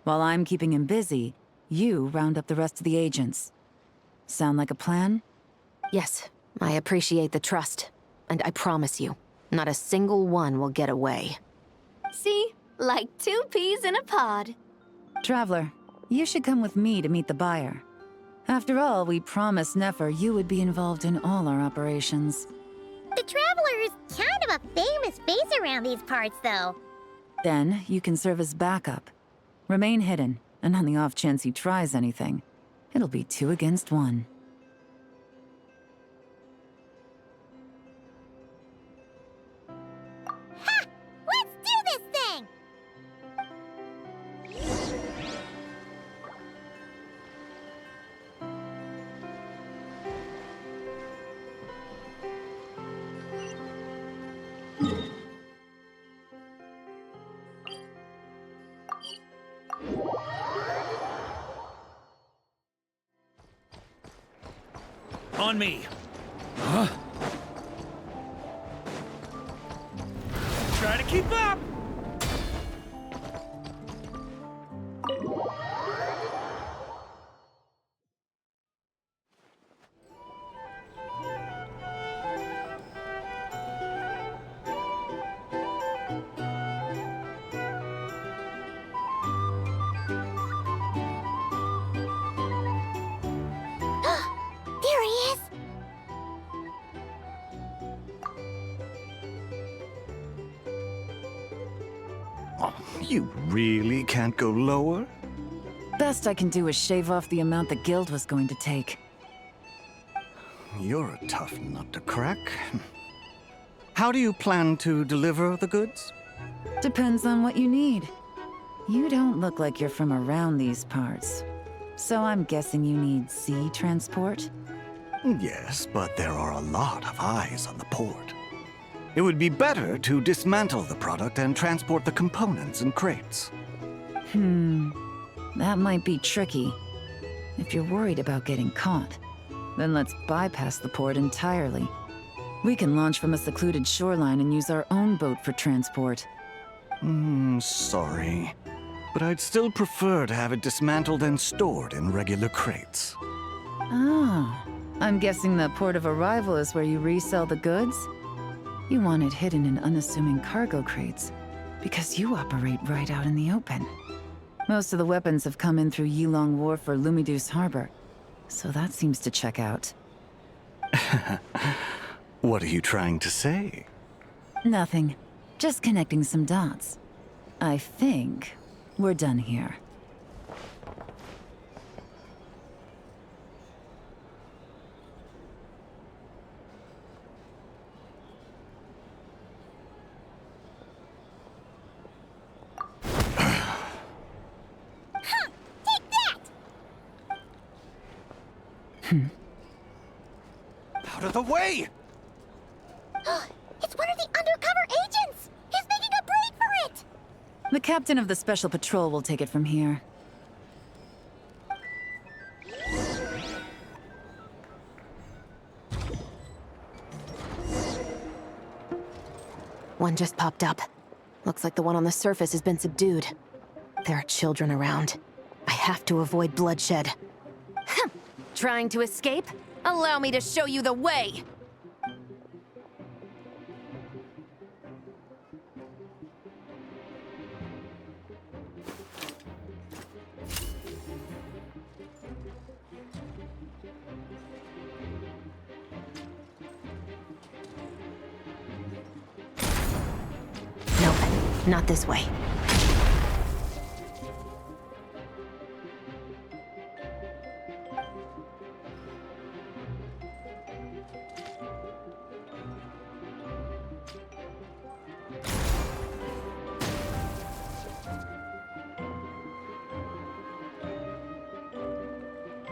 Speaker 9: While I'm keeping him busy, you round up the rest of the agents. Sound like a plan?
Speaker 10: Yes, I appreciate the trust. And I promise you, not a single one will get away.
Speaker 4: See? Like 2 peas in a pod.
Speaker 9: Traveler, you should come with me to meet the buyer. After all, we promised Nefer you would be involved in all our operations.
Speaker 2: The Traveler is kind of a famous face around these parts, though.
Speaker 9: Then, you can serve as backup. Remain hidden, and on the off chance he tries anything, it'll be 2 against 1.
Speaker 2: Ha! Let's do this thing!
Speaker 11: On me. Huh? Try to keep up!
Speaker 2: There he is!
Speaker 1: Oh, you really can't go lower?
Speaker 9: Best I can do is shave off the amount the guild was going to take.
Speaker 1: You're a tough nut to crack. How do you plan to deliver the goods?
Speaker 9: Depends on what you need. You don't look like you're from around these parts. So I'm guessing you need sea transport?
Speaker 1: Yes, but there are a lot of eyes on the port. It would be better to dismantle the product and transport the components in crates.
Speaker 9: That might be tricky. If you're worried about getting caught, then let's bypass the port entirely. We can launch from a secluded shoreline and use our own boat for transport.
Speaker 1: Sorry. but I'd still prefer to have it dismantled and stored in regular crates.
Speaker 9: Oh, I'm guessing the port of arrival is where you resell the goods? You want it hidden in unassuming cargo crates, because you operate right out in the open. Most of the weapons have come in through Yilong Wharf or Lumiduce Harbor, so that seems to check out.
Speaker 1: What are you trying to say?
Speaker 9: Nothing. Just connecting some dots. I think we're done here.
Speaker 1: Out of the way!
Speaker 2: It's one of the undercover agents! He's making a break for it!
Speaker 9: The captain of the Special Patrol will take it from here.
Speaker 10: One just popped up. Looks like the one on the surface has been subdued. There are children around. I have to avoid bloodshed.
Speaker 12: Trying to escape? Allow me to show you the way!
Speaker 10: Nope, not this way.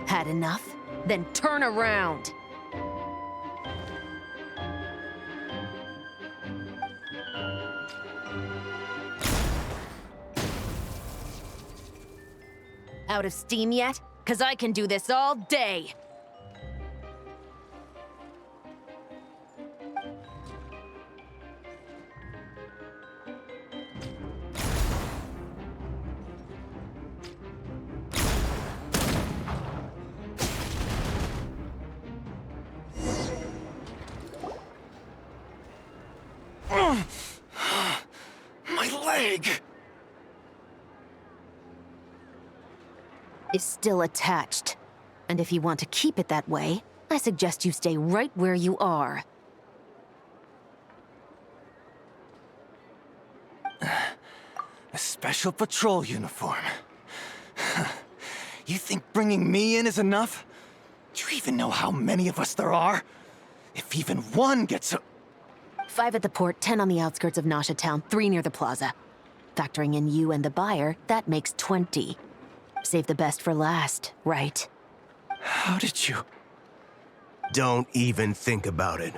Speaker 12: Had enough? Then turn around! Out of steam yet? 'Cause I can do this all day!
Speaker 1: My leg!
Speaker 10: Is still attached. And if you want to keep it that way, I suggest you stay right where you are.
Speaker 1: A special patrol uniform. You think bringing me in is enough? Do you even know how many of us there are? If even one gets a...
Speaker 10: 5 at the port, 10 on the outskirts of Nasha Town, 3 near the plaza. Factoring in you and the buyer, that makes 20. Save the best for last, right?
Speaker 1: How did you...
Speaker 15: Don't even think about it.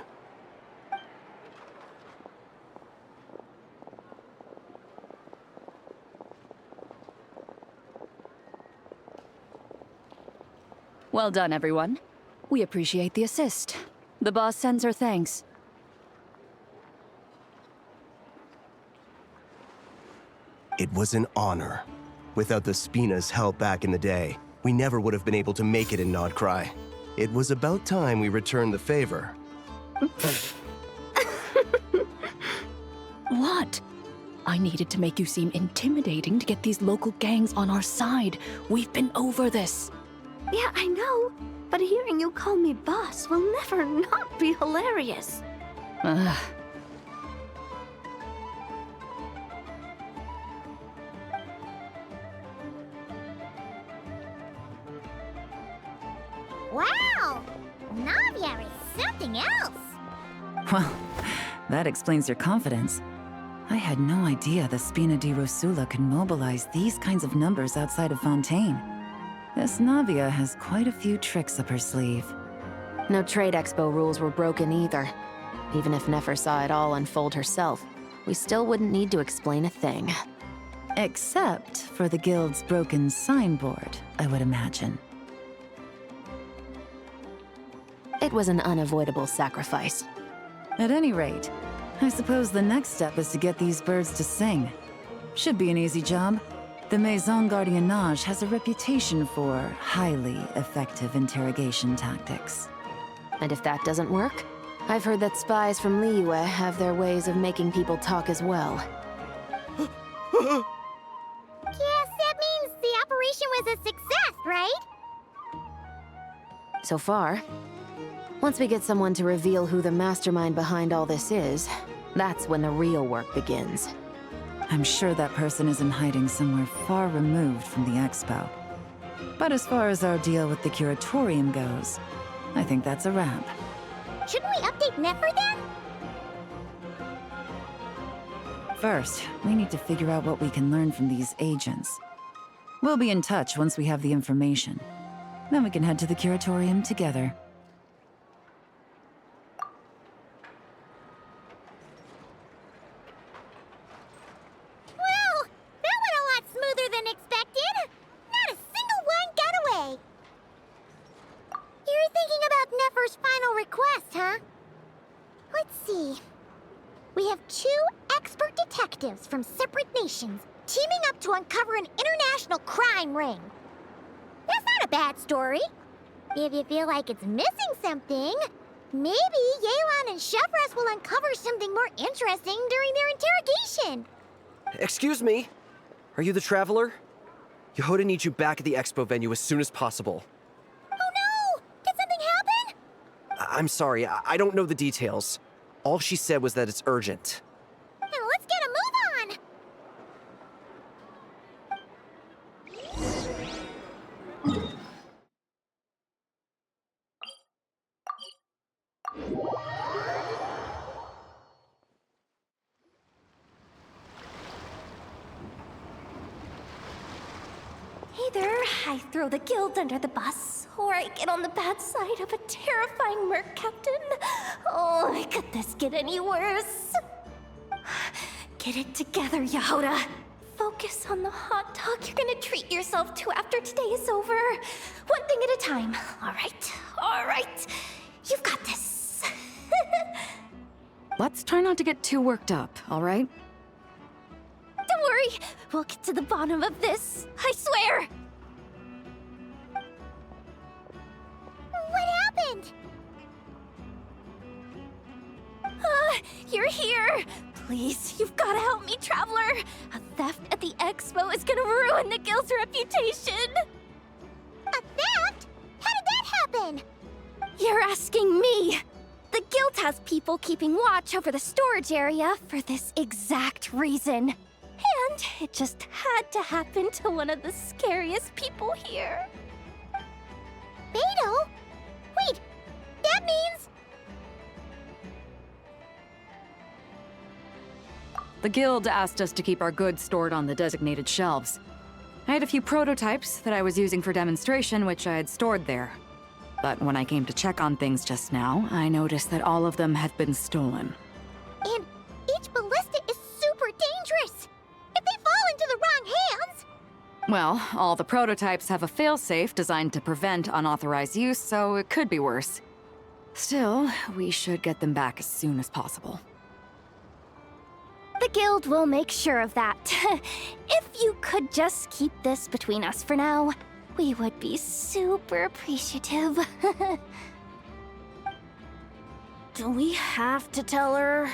Speaker 3: Well done, everyone. We appreciate the assist. The boss sends her thanks.
Speaker 15: It was an honor. Without the Spina's help back in the day, we never would have been able to make it in Nodcry. It was about time we returned the favor.
Speaker 3: What? I needed to make you seem intimidating to get these local gangs on our side. We've been over this.
Speaker 4: Yeah, I know. But hearing you call me boss will never not be hilarious.
Speaker 3: Ugh.
Speaker 2: Wow! Navia is something else!
Speaker 9: Well, that explains your confidence. I had no idea the Spina di Rosula could mobilize these kinds of numbers outside of Fontaine. This Navia has quite a few tricks up her sleeve.
Speaker 10: No trade expo rules were broken either. Even if Nefer saw it all unfold herself, we still wouldn't need to explain a thing.
Speaker 9: Except for the guild's broken signboard, I would imagine.
Speaker 10: It was an unavoidable sacrifice.
Speaker 9: At any rate, I suppose the next step is to get these birds to sing. Should be an easy job. The Maison Gardiennage has a reputation for highly effective interrogation tactics.
Speaker 10: And if that doesn't work, I've heard that spies from Liyue have their ways of making people talk as well.
Speaker 2: Yes, that means the operation was a success, right?
Speaker 10: So far. Once we get someone to reveal who the mastermind behind all this is, that's when the real work begins.
Speaker 9: I'm sure that person is in hiding somewhere far removed from the Expo. But as far as our deal with the Curatorium goes, I think that's a wrap.
Speaker 2: Shouldn't we update Nefer then?
Speaker 9: First, we need to figure out what we can learn from these agents. We'll be in touch once we have the information. Then we can head to the Curatorium together.
Speaker 2: Well, that went a lot smoother than expected. Not a single one got away. You're thinking about Nefer's final request, huh? Let's see. We have 2 expert detectives from separate nations teaming up to uncover an international crime ring. That's not a bad story. If you feel like it's missing something, maybe Yelan and Chevros will uncover something more interesting during their interrogation.
Speaker 14: Excuse me? Are you the Traveler? Yehoda needs you back at the expo venue as soon as possible.
Speaker 2: Oh no! Did something happen?
Speaker 14: I'm sorry, I don't know the details. All she said was that it's urgent.
Speaker 2: Then let's get a move on!
Speaker 4: Either I throw the guild under the bus, or I get on the bad side of a terrifying merc captain. Oh, could this get any worse? Get it together, Yehoda. Focus on the hot dog you're gonna treat yourself to after today is over. One thing at a time. All right. You've got this.
Speaker 8: Let's try not to get too worked up, all right?
Speaker 4: Don't worry, we'll get to the bottom of this. I swear.
Speaker 2: What happened?
Speaker 4: You're here. Please, you've got to help me, Traveler. A theft at the expo is gonna ruin the guild's reputation.
Speaker 2: A theft? How did that happen?
Speaker 4: You're asking me. The guild has people keeping watch over the storage area for this exact reason. And it just had to happen to one of the scariest people here.
Speaker 2: Beidou? Wait, that means...
Speaker 8: The guild asked us to keep our goods stored on the designated shelves. I had a few prototypes that I was using for demonstration, which I had stored there. But when I came to check on things just now, I noticed that all of them had been stolen.
Speaker 2: And each ballista is super dangerous. If they fall into the wrong hands...
Speaker 8: Well, all the prototypes have a failsafe designed to prevent unauthorized use, so it could be worse. Still, we should get them back as soon as possible.
Speaker 4: The guild will make sure of that. If you could just keep this between us for now, we would be super appreciative.
Speaker 12: Do we have to tell her?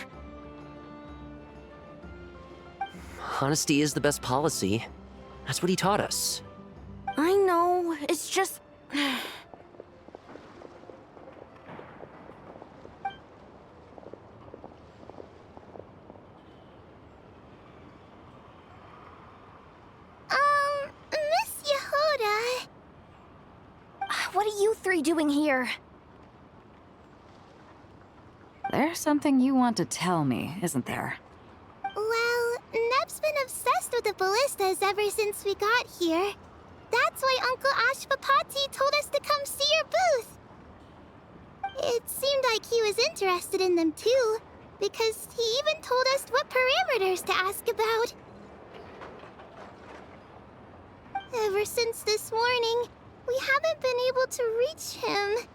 Speaker 14: Honesty is the best policy. That's what he taught us.
Speaker 12: I know, it's just...
Speaker 2: Miss Yehoda...
Speaker 4: What are you three doing here?
Speaker 8: There's something you want to tell me, isn't there?
Speaker 2: Well, Nep's been obsessed with the ballistas ever since we got here. That's why Uncle Ashvapati told us to come see your booth. It seemed like he was interested in them too, because he even told us what parameters to ask about. Ever since this morning, we haven't been able to reach him.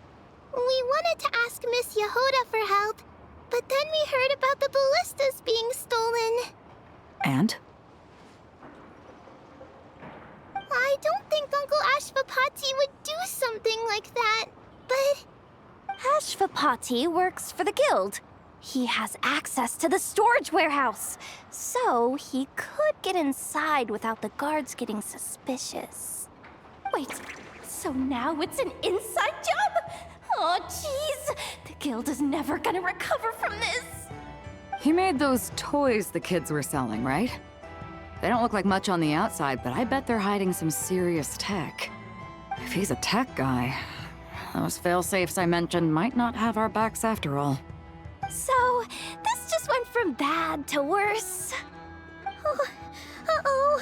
Speaker 2: We wanted to ask Miss Yehoda for help, but then we heard about the ballistas being stolen.
Speaker 8: And?
Speaker 2: I don't think Uncle Ashvapati would do something like that, but...
Speaker 4: Ashvapati works for the guild. He has access to the storage warehouse, so he could get inside without the guards getting suspicious. Wait, so now it's an inside job? Oh, jeez! The guild is never gonna recover from this!
Speaker 8: He made those toys the kids were selling, right? They don't look like much on the outside, but I bet they're hiding some serious tech. If he's a tech guy, those fail-safes I mentioned might not have our backs after all.
Speaker 4: So, this just went from bad to worse. Oh, uh-oh.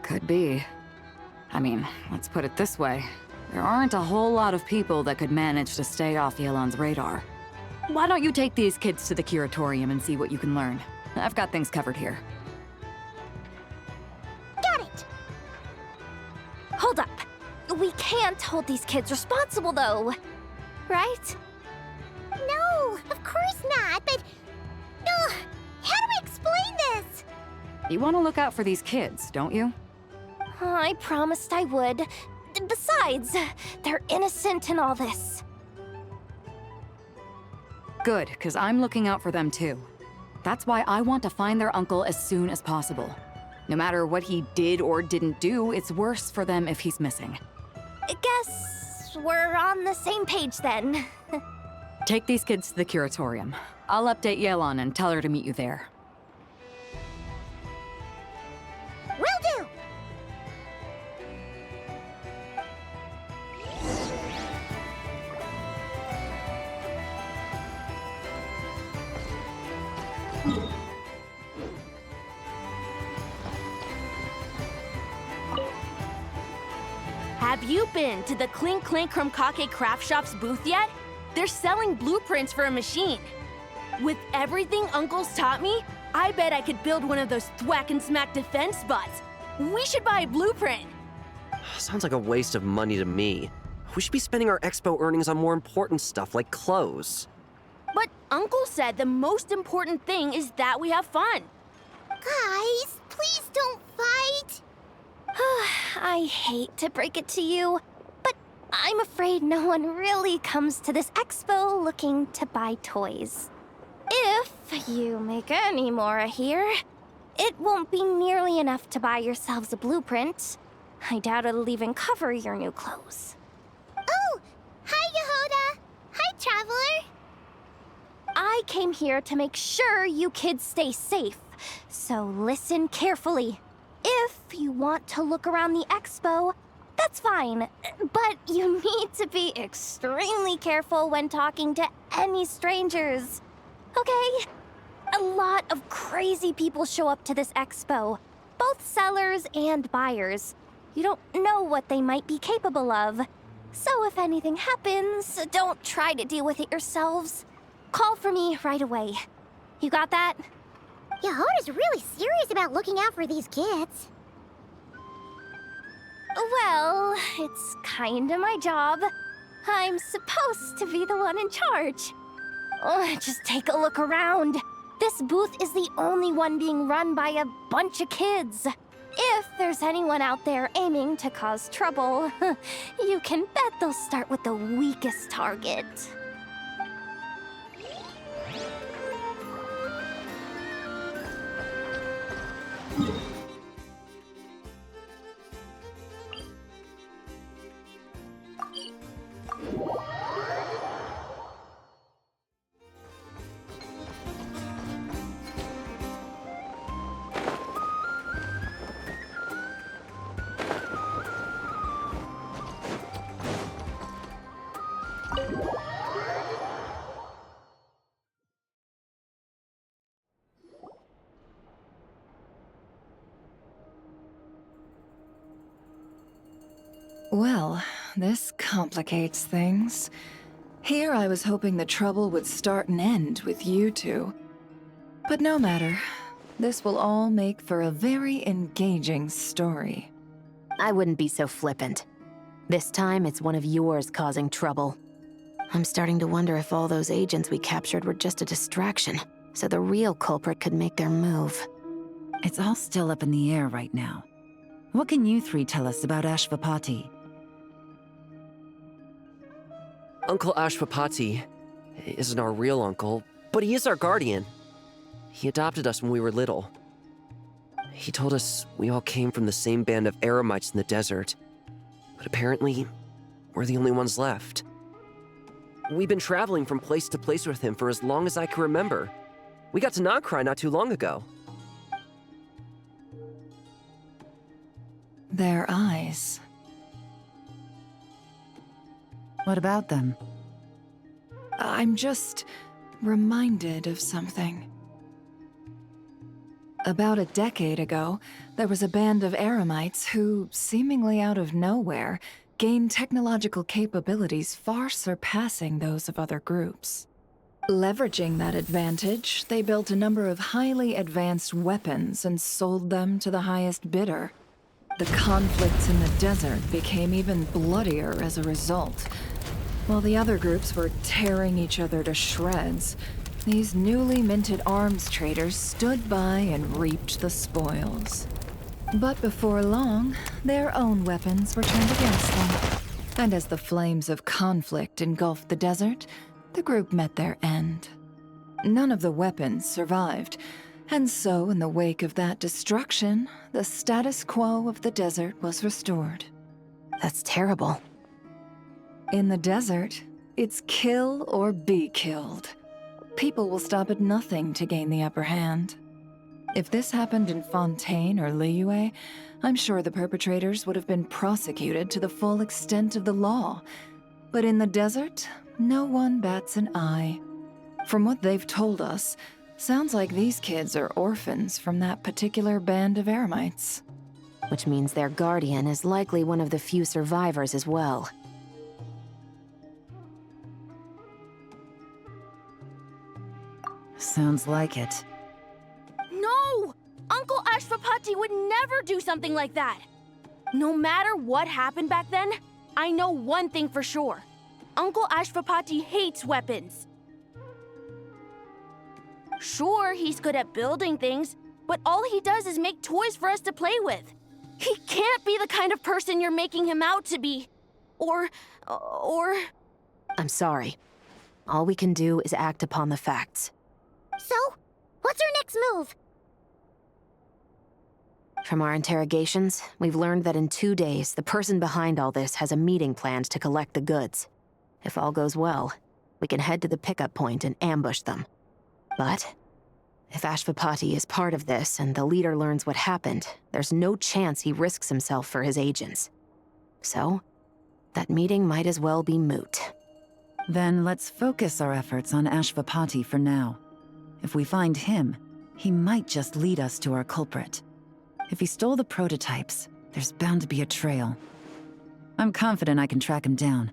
Speaker 8: Could be. I mean, let's put it this way. There aren't a whole lot of people that could manage to stay off Yelan's radar. Why don't you take these kids to the curatorium and see what you can learn? I've got things covered here.
Speaker 2: Got it!
Speaker 4: Hold up. We can't hold these kids responsible, though. Right?
Speaker 2: No, of course not, but... how do we explain this?
Speaker 8: You want to look out for these kids, don't you?
Speaker 4: I promised I would. Besides, they're innocent in all this.
Speaker 8: Good, because I'm looking out for them too. That's why I want to find their uncle as soon as possible. No matter what he did or didn't do, it's worse for them if he's missing.
Speaker 4: Guess we're on the same page then.
Speaker 8: Take these kids to the curatorium. I'll update Yelan and tell her to meet you there.
Speaker 2: Will do!
Speaker 12: Have you been to the Clink Clink Krumkake Craft Shop's booth yet? They're selling blueprints for a machine. With everything Uncle's taught me, I bet I could build one of those thwack and smack defense bots. We should buy a blueprint.
Speaker 14: Sounds like a waste of money to me. We should be spending our expo earnings on more important stuff like clothes.
Speaker 12: But Uncle said the most important thing is that we have fun.
Speaker 2: Guys, please don't fight.
Speaker 4: I hate to break it to you, but I'm afraid no one really comes to this expo looking to buy toys. If you make any more here, it won't be nearly enough to buy yourselves a blueprint. I doubt it'll even cover your new clothes.
Speaker 2: Oh! Hi, Yehoda! Hi, Traveler!
Speaker 4: I came here to make sure you kids stay safe, so listen carefully. If you want to look around the expo, that's fine, but you need to be extremely careful when talking to any strangers, okay? A lot of crazy people show up to this expo, both sellers and buyers. You don't know what they might be capable of. So if anything happens, don't try to deal with it yourselves. Call for me right away. You got that?
Speaker 2: Yehoda's really serious about looking out for these kids.
Speaker 4: Well, it's kinda my job. I'm supposed to be the one in charge. Oh, just take a look around. This booth is the only one being run by a bunch of kids. If there's anyone out there aiming to cause trouble, you can bet they'll start with the weakest target.
Speaker 3: Well, this complicates things. Here I was hoping the trouble would start and end with you two. But no matter. This will all make for a very engaging story.
Speaker 10: I wouldn't be so flippant. This time, it's one of yours causing trouble. I'm starting to wonder if all those agents we captured were just a distraction, so the real culprit could make their move.
Speaker 9: It's all still up in the air right now. What can you three tell us about Ashvapati?
Speaker 14: Uncle Ashvapati isn't our real uncle, but he is our guardian. He adopted us when we were little. He told us we all came from the same band of eremites in the desert, but apparently, we're the only ones left. We've been traveling from place to place with him for as long as I can remember. We got to Nodcry not too long ago.
Speaker 3: Their eyes.
Speaker 9: What about them?
Speaker 3: I'm just reminded of something. About a decade ago, there was a band of eremites who, seemingly out of nowhere, gained technological capabilities far surpassing those of other groups. Leveraging that advantage, they built a number of highly advanced weapons and sold them to the highest bidder. The conflicts in the desert became even bloodier as a result. While the other groups were tearing each other to shreds, these newly minted arms traders stood by and reaped the spoils. But before long, their own weapons were turned against them. And as the flames of conflict engulfed the desert, the group met their end. None of the weapons survived, and so in the wake of that destruction, the status quo of the desert was restored.
Speaker 10: That's terrible.
Speaker 3: In the desert, it's kill or be killed. People will stop at nothing to gain the upper hand. If this happened in Fontaine or Liyue, I'm sure the perpetrators would have been prosecuted to the full extent of the law. But in the desert, no one bats an eye. From what they've told us, sounds like these kids are orphans from that particular band of eremites.
Speaker 10: Which means their guardian is likely one of the few survivors as well.
Speaker 9: Sounds like it.
Speaker 12: No! Uncle Ashvapati would never do something like that! No matter what happened back then, I know one thing for sure. Uncle Ashvapati hates weapons. Sure, he's good at building things, but all he does is make toys for us to play with. He can't be the kind of person you're making him out to be. Or...
Speaker 10: I'm sorry. All we can do is act upon the facts.
Speaker 2: So, what's our next move?
Speaker 10: From our interrogations, we've learned that in 2 days, the person behind all this has a meeting planned to collect the goods. If all goes well, we can head to the pickup point and ambush them. But if Ashvapati is part of this and the leader learns what happened, there's no chance he risks himself for his agents. So, that meeting might as well be moot.
Speaker 9: Then let's focus our efforts on Ashvapati for now. If we find him, he might just lead us to our culprit. If he stole the prototypes, there's bound to be a trail. I'm confident I can track him down.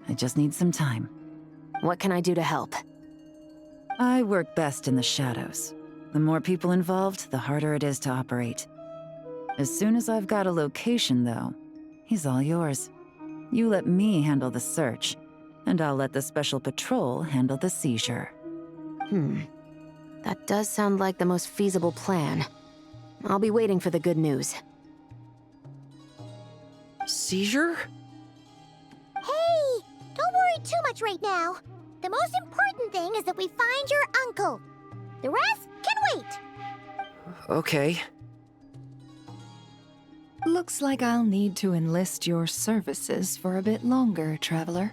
Speaker 9: I just need some time.
Speaker 10: What can I do to help?
Speaker 9: I work best in the shadows. The more people involved, the harder it is to operate. As soon as I've got a location, though, he's all yours. You let me handle the search, and I'll let the special patrol handle the seizure.
Speaker 10: That does sound like the most feasible plan. I'll be waiting for the good news.
Speaker 14: Seizure?
Speaker 2: Hey! Don't worry too much right now. The most important thing is that we find your uncle. The rest can wait.
Speaker 14: Okay.
Speaker 3: Looks like I'll need to enlist your services for a bit longer, Traveler.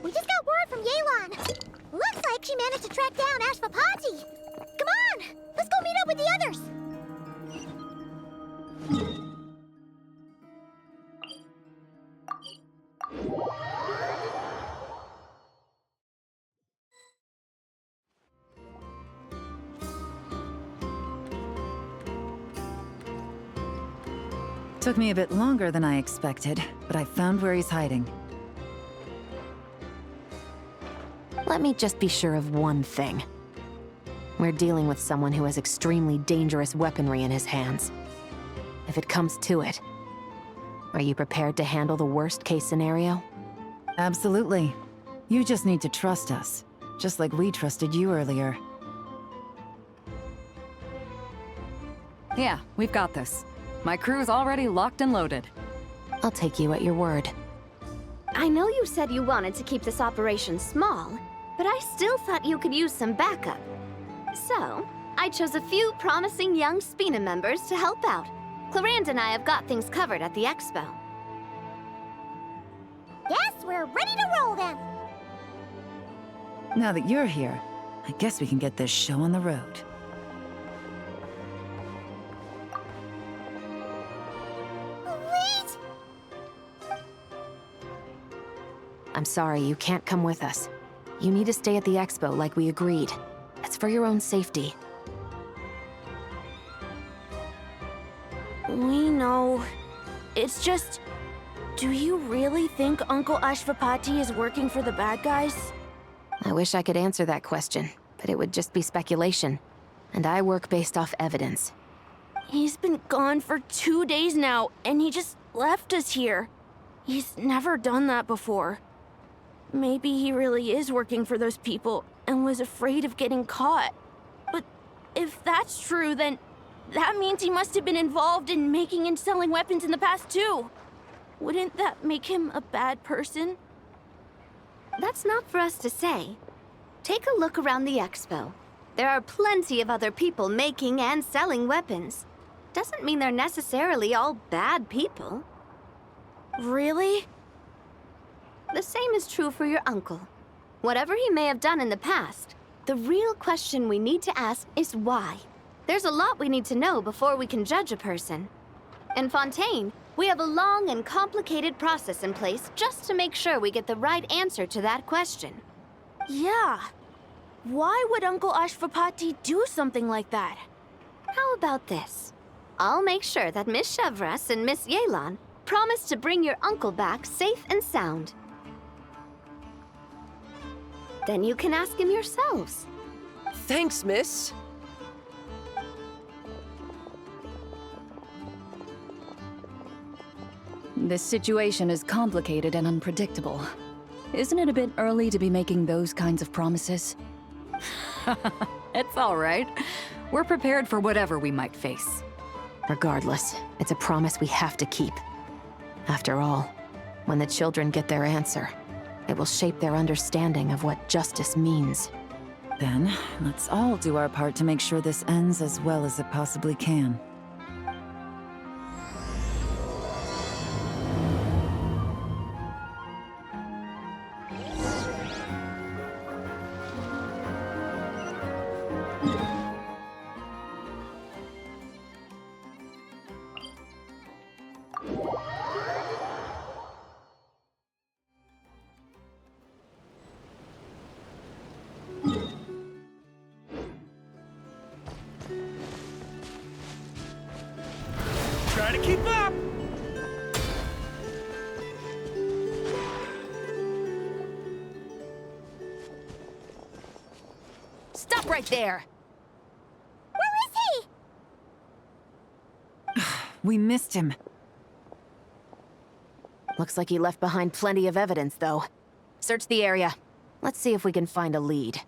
Speaker 2: We just got word from Yelan. Looks like she managed to track down Ashvapati. Come on! Let's go meet up with the others!
Speaker 9: Took me a bit longer than I expected, but I found where he's hiding.
Speaker 10: Let me just be sure of one thing. We're dealing with someone who has extremely dangerous weaponry in his hands. If it comes to it, are you prepared to handle the worst-case scenario?
Speaker 9: Absolutely. You just need to trust us, just like we trusted you earlier.
Speaker 8: Yeah, we've got this. My crew's already locked and loaded.
Speaker 10: I'll take you at your word.
Speaker 4: I know you said you wanted to keep this operation small, but I still thought you could use some backup. So, I chose a few promising young Spina members to help out. Clarand and I have got things covered at the expo.
Speaker 2: Yes, we're ready to roll then.
Speaker 9: Now that you're here, I guess we can get this show on the road.
Speaker 2: Wait!
Speaker 10: I'm sorry, you can't come with us. You need to stay at the expo like we agreed. It's for your own safety.
Speaker 12: We know. It's just... Do you really think Uncle Ashvapati is working for the bad guys?
Speaker 10: I wish I could answer that question, but it would just be speculation. And I work based off evidence.
Speaker 12: He's been gone for 2 days now, and he just left us here. He's never done that before. Maybe he really is working for those people and was afraid of getting caught. But if that's true, then that means he must have been involved in making and selling weapons in the past too. Wouldn't that make him a bad person?
Speaker 4: That's not for us to say. Take a look around the expo. There are plenty of other people making and selling weapons. Doesn't mean they're necessarily all bad people.
Speaker 12: Really?
Speaker 4: The same is true for your uncle. Whatever he may have done in the past, the real question we need to ask is why. There's a lot we need to know before we can judge a person. In Fontaine, we have a long and complicated process in place just to make sure we get the right answer to that question.
Speaker 12: Yeah. Why would Uncle Ashvapati do something like that?
Speaker 4: How about this? I'll make sure that Miss Chevras and Miss Yelan promise to bring your uncle back safe and sound. Then you can ask him yourselves.
Speaker 14: Thanks, miss.
Speaker 3: This situation is complicated and unpredictable. Isn't it a bit early to be making those kinds of promises?
Speaker 8: It's all right. We're prepared for whatever we might face.
Speaker 10: Regardless, it's a promise we have to keep. After all, when the children get their answer, it will shape their understanding of what justice means.
Speaker 9: Then, let's all do our part to make sure this ends as well as it possibly can.
Speaker 11: Try to keep up!
Speaker 12: Stop right there!
Speaker 2: Where is he?
Speaker 9: We missed him.
Speaker 10: Looks like he left behind plenty of evidence, though. Search the area. Let's see if we can find a lead.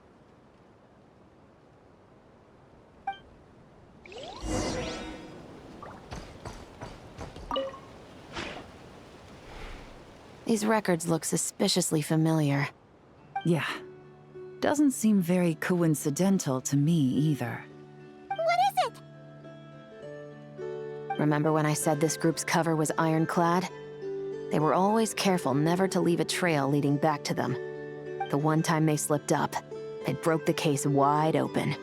Speaker 10: These records look suspiciously familiar.
Speaker 9: Yeah. Doesn't seem very coincidental to me either.
Speaker 2: What is it?
Speaker 10: Remember when I said this group's cover was ironclad? They were always careful never to leave a trail leading back to them. The one time they slipped up, it broke the case wide open.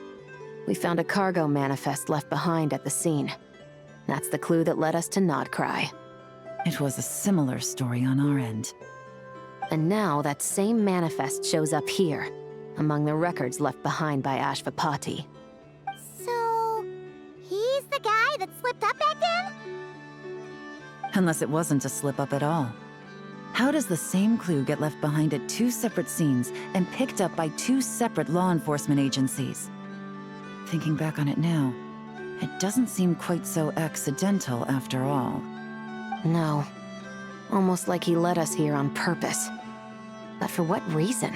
Speaker 10: We found a cargo manifest left behind at the scene. That's the clue that led us to Nodcry.
Speaker 9: It was a similar story on our end.
Speaker 10: And now that same manifest shows up here, among the records left behind by Ashvapati.
Speaker 2: So, he's the guy that slipped up back then?
Speaker 9: Unless it wasn't a slip-up at all. How does the same clue get left behind at 2 separate scenes and picked up by 2 separate law enforcement agencies? Thinking back on it now, it doesn't seem quite so accidental after all.
Speaker 10: No. Almost like he led us here on purpose. But for what reason?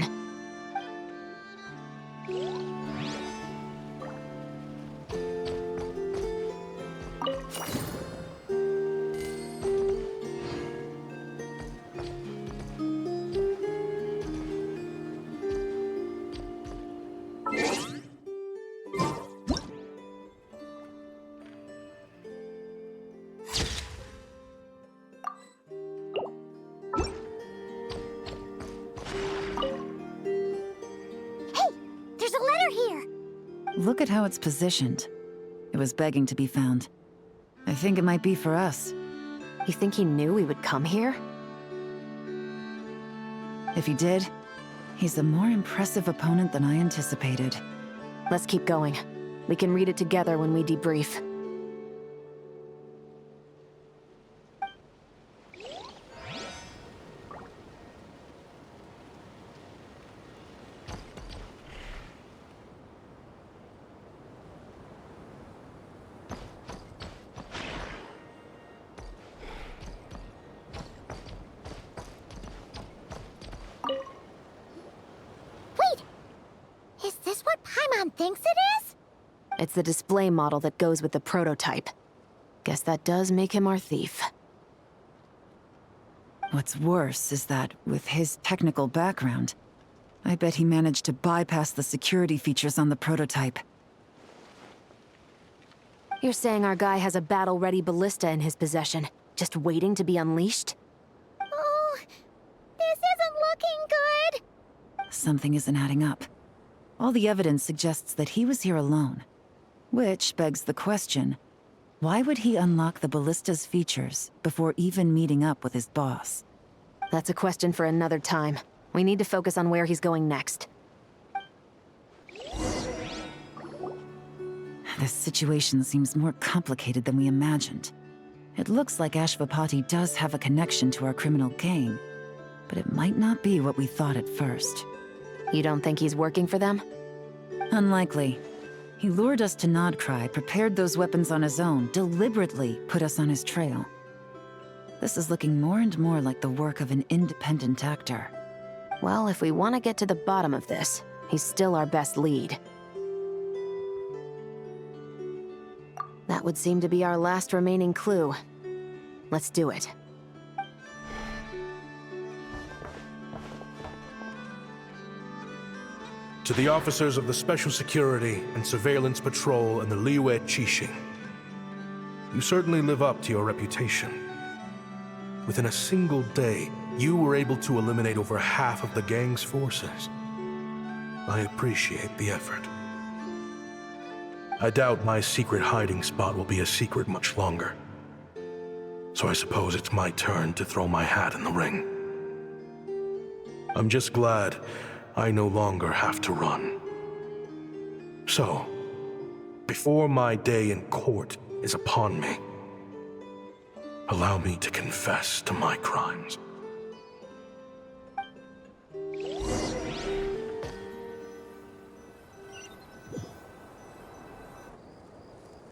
Speaker 2: There's a letter here!
Speaker 9: Look at how it's positioned. It was begging to be found. I think it might be for us.
Speaker 10: You think he knew we would come here?
Speaker 9: If he did, he's a more impressive opponent than I anticipated.
Speaker 10: Let's keep going. We can read it together when we debrief.
Speaker 2: Wait! Is this what Paimon thinks it is?
Speaker 10: It's the display model that goes with the prototype. Guess that does make him our thief.
Speaker 9: What's worse is that, with his technical background, I bet he managed to bypass the security features on the prototype.
Speaker 10: You're saying our guy has a battle-ready ballista in his possession, just waiting to be unleashed?
Speaker 2: Oh, this isn't looking good!
Speaker 9: Something isn't adding up. All the evidence suggests that he was here alone. Which begs the question, why would he unlock the ballista's features before even meeting up with his boss?
Speaker 10: That's a question for another time. We need to focus on where he's going next.
Speaker 9: This situation seems more complicated than we imagined. It looks like Ashvapati does have a connection to our criminal gang, but it might not be what we thought at first.
Speaker 10: You don't think he's working for them?
Speaker 9: Unlikely. He lured us to Nodcry, prepared those weapons on his own, deliberately put us on his trail. This is looking more and more like the work of an independent actor.
Speaker 10: Well, if we want to get to the bottom of this, he's still our best lead. That would seem to be our last remaining clue. Let's do it.
Speaker 13: To the officers of the Special Security and Surveillance Patrol and the Liyue Qixing, you certainly live up to your reputation. Within a single day, you were able to eliminate over half of the gang's forces. I appreciate the effort. I doubt my secret hiding spot will be a secret much longer. So I suppose it's my turn to throw my hat in the ring. I'm just glad I no longer have to run. So, before my day in court is upon me, allow me to confess to my crimes.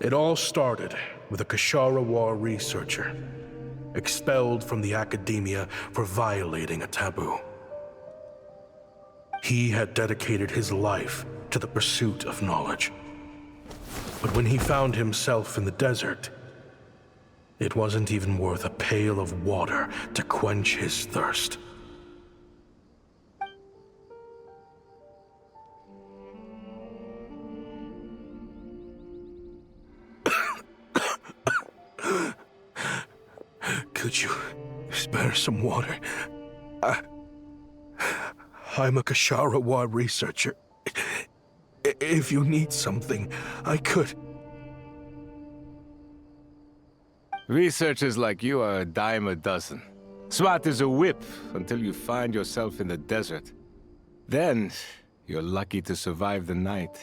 Speaker 13: It all started with a Kashara War researcher, expelled from the academia for violating a taboo. He had dedicated his life to the pursuit of knowledge. But when he found himself in the desert, it wasn't even worth a pail of water to quench his thirst. Could you spare some water? I'm a Kashara researcher. If you need something, I could.
Speaker 16: Researchers like you are a dime a dozen. Smart as a whip until you find yourself in the desert. Then, you're lucky to survive the night.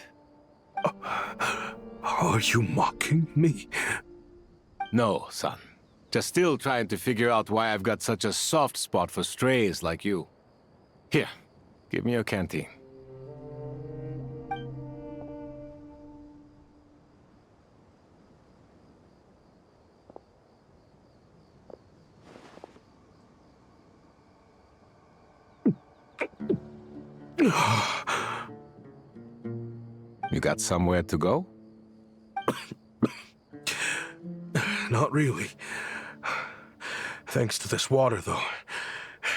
Speaker 13: Are you mocking me?
Speaker 16: No, son. Just still trying to figure out why I've got such a soft spot for strays like you. Here, give me your canteen. You got somewhere to go?
Speaker 13: Not really. Thanks to this water, though.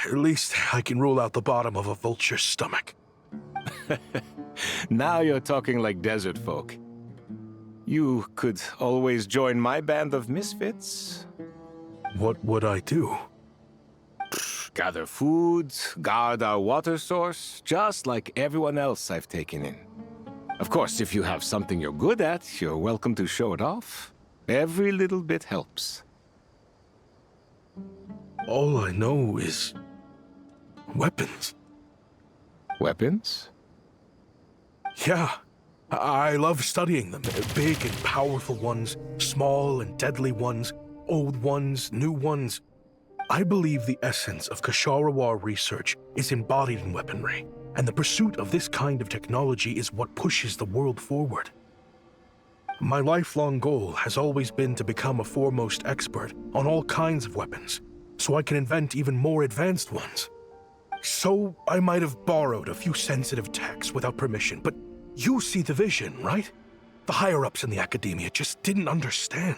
Speaker 13: At least I can rule out the bottom of a vulture's stomach.
Speaker 16: Now you're talking like desert folk. You could always join my band of misfits.
Speaker 13: What would I do?
Speaker 16: Gather food, guard our water source, just like everyone else I've taken in. Of course, if you have something you're good at, you're welcome to show it off. Every little bit helps.
Speaker 13: All I know is weapons.
Speaker 16: Weapons?
Speaker 13: Yeah. I love studying them. Big and powerful ones, small and deadly ones, old ones, new ones. I believe the essence of Kshatriya research is embodied in weaponry, and the pursuit of this kind of technology is what pushes the world forward. My lifelong goal has always been to become a foremost expert on all kinds of weapons, so I can invent even more advanced ones. So I might have borrowed a few sensitive techs without permission, but you see the vision, right? The higher-ups in the academia just didn't understand.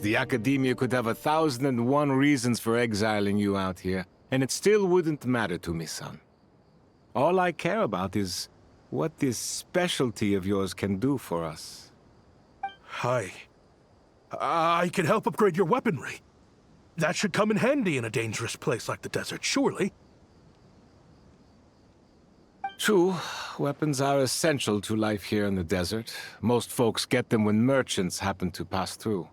Speaker 16: The academia could have 1,001 reasons for exiling you out here, and it still wouldn't matter to me, son. All I care about is what this specialty of yours can do for us.
Speaker 13: I can help upgrade your weaponry. That should come in handy in a dangerous place like the desert, surely.
Speaker 16: True, weapons are essential to life here in the desert. Most folks get them when merchants happen to pass through.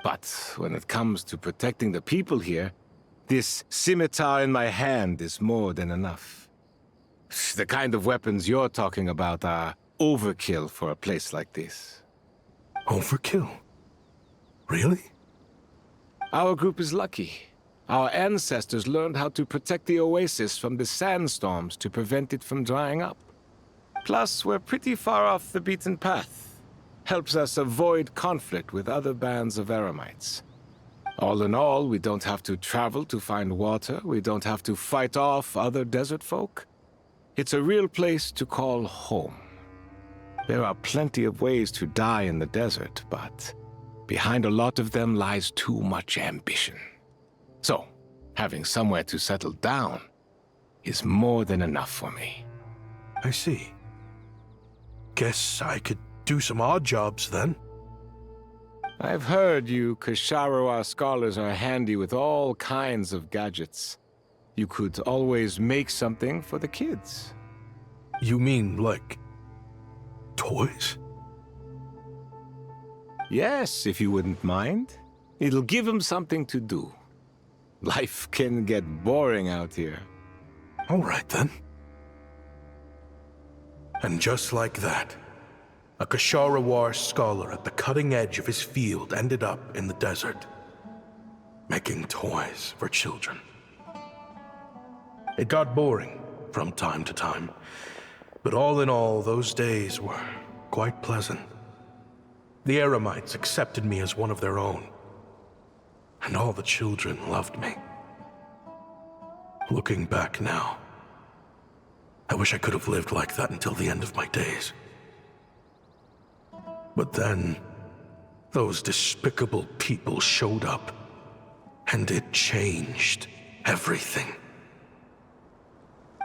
Speaker 16: But when it comes to protecting the people here, this scimitar in my hand is more than enough. The kind of weapons you're talking about are overkill for a place like this.
Speaker 13: Overkill? Really?
Speaker 16: Our group is lucky. Our ancestors learned how to protect the oasis from the sandstorms to prevent it from drying up. Plus, we're pretty far off the beaten path. Helps us avoid conflict with other bands of Eremites. All in all, we don't have to travel to find water, we don't have to fight off other desert folk. It's a real place to call home. There are plenty of ways to die in the desert, but behind a lot of them lies too much ambition. So, having somewhere to settle down is more than enough for me.
Speaker 13: I see. Guess I could do some odd jobs then.
Speaker 16: I've heard you Kshatriya scholars are handy with all kinds of gadgets. You could always make something for the kids.
Speaker 13: You mean, like, toys?
Speaker 16: Yes, if you wouldn't mind. It'll give them something to do. Life can get boring out here.
Speaker 13: All right, then. And just like that, a Kshatriya scholar at the cutting edge of his field ended up in the desert, making toys for children. It got boring from time to time, but all in all, those days were quite pleasant. The Eremites accepted me as one of their own, and all the children loved me. Looking back now, I wish I could have lived like that until the end of my days. But then, those despicable people showed up, and it changed everything.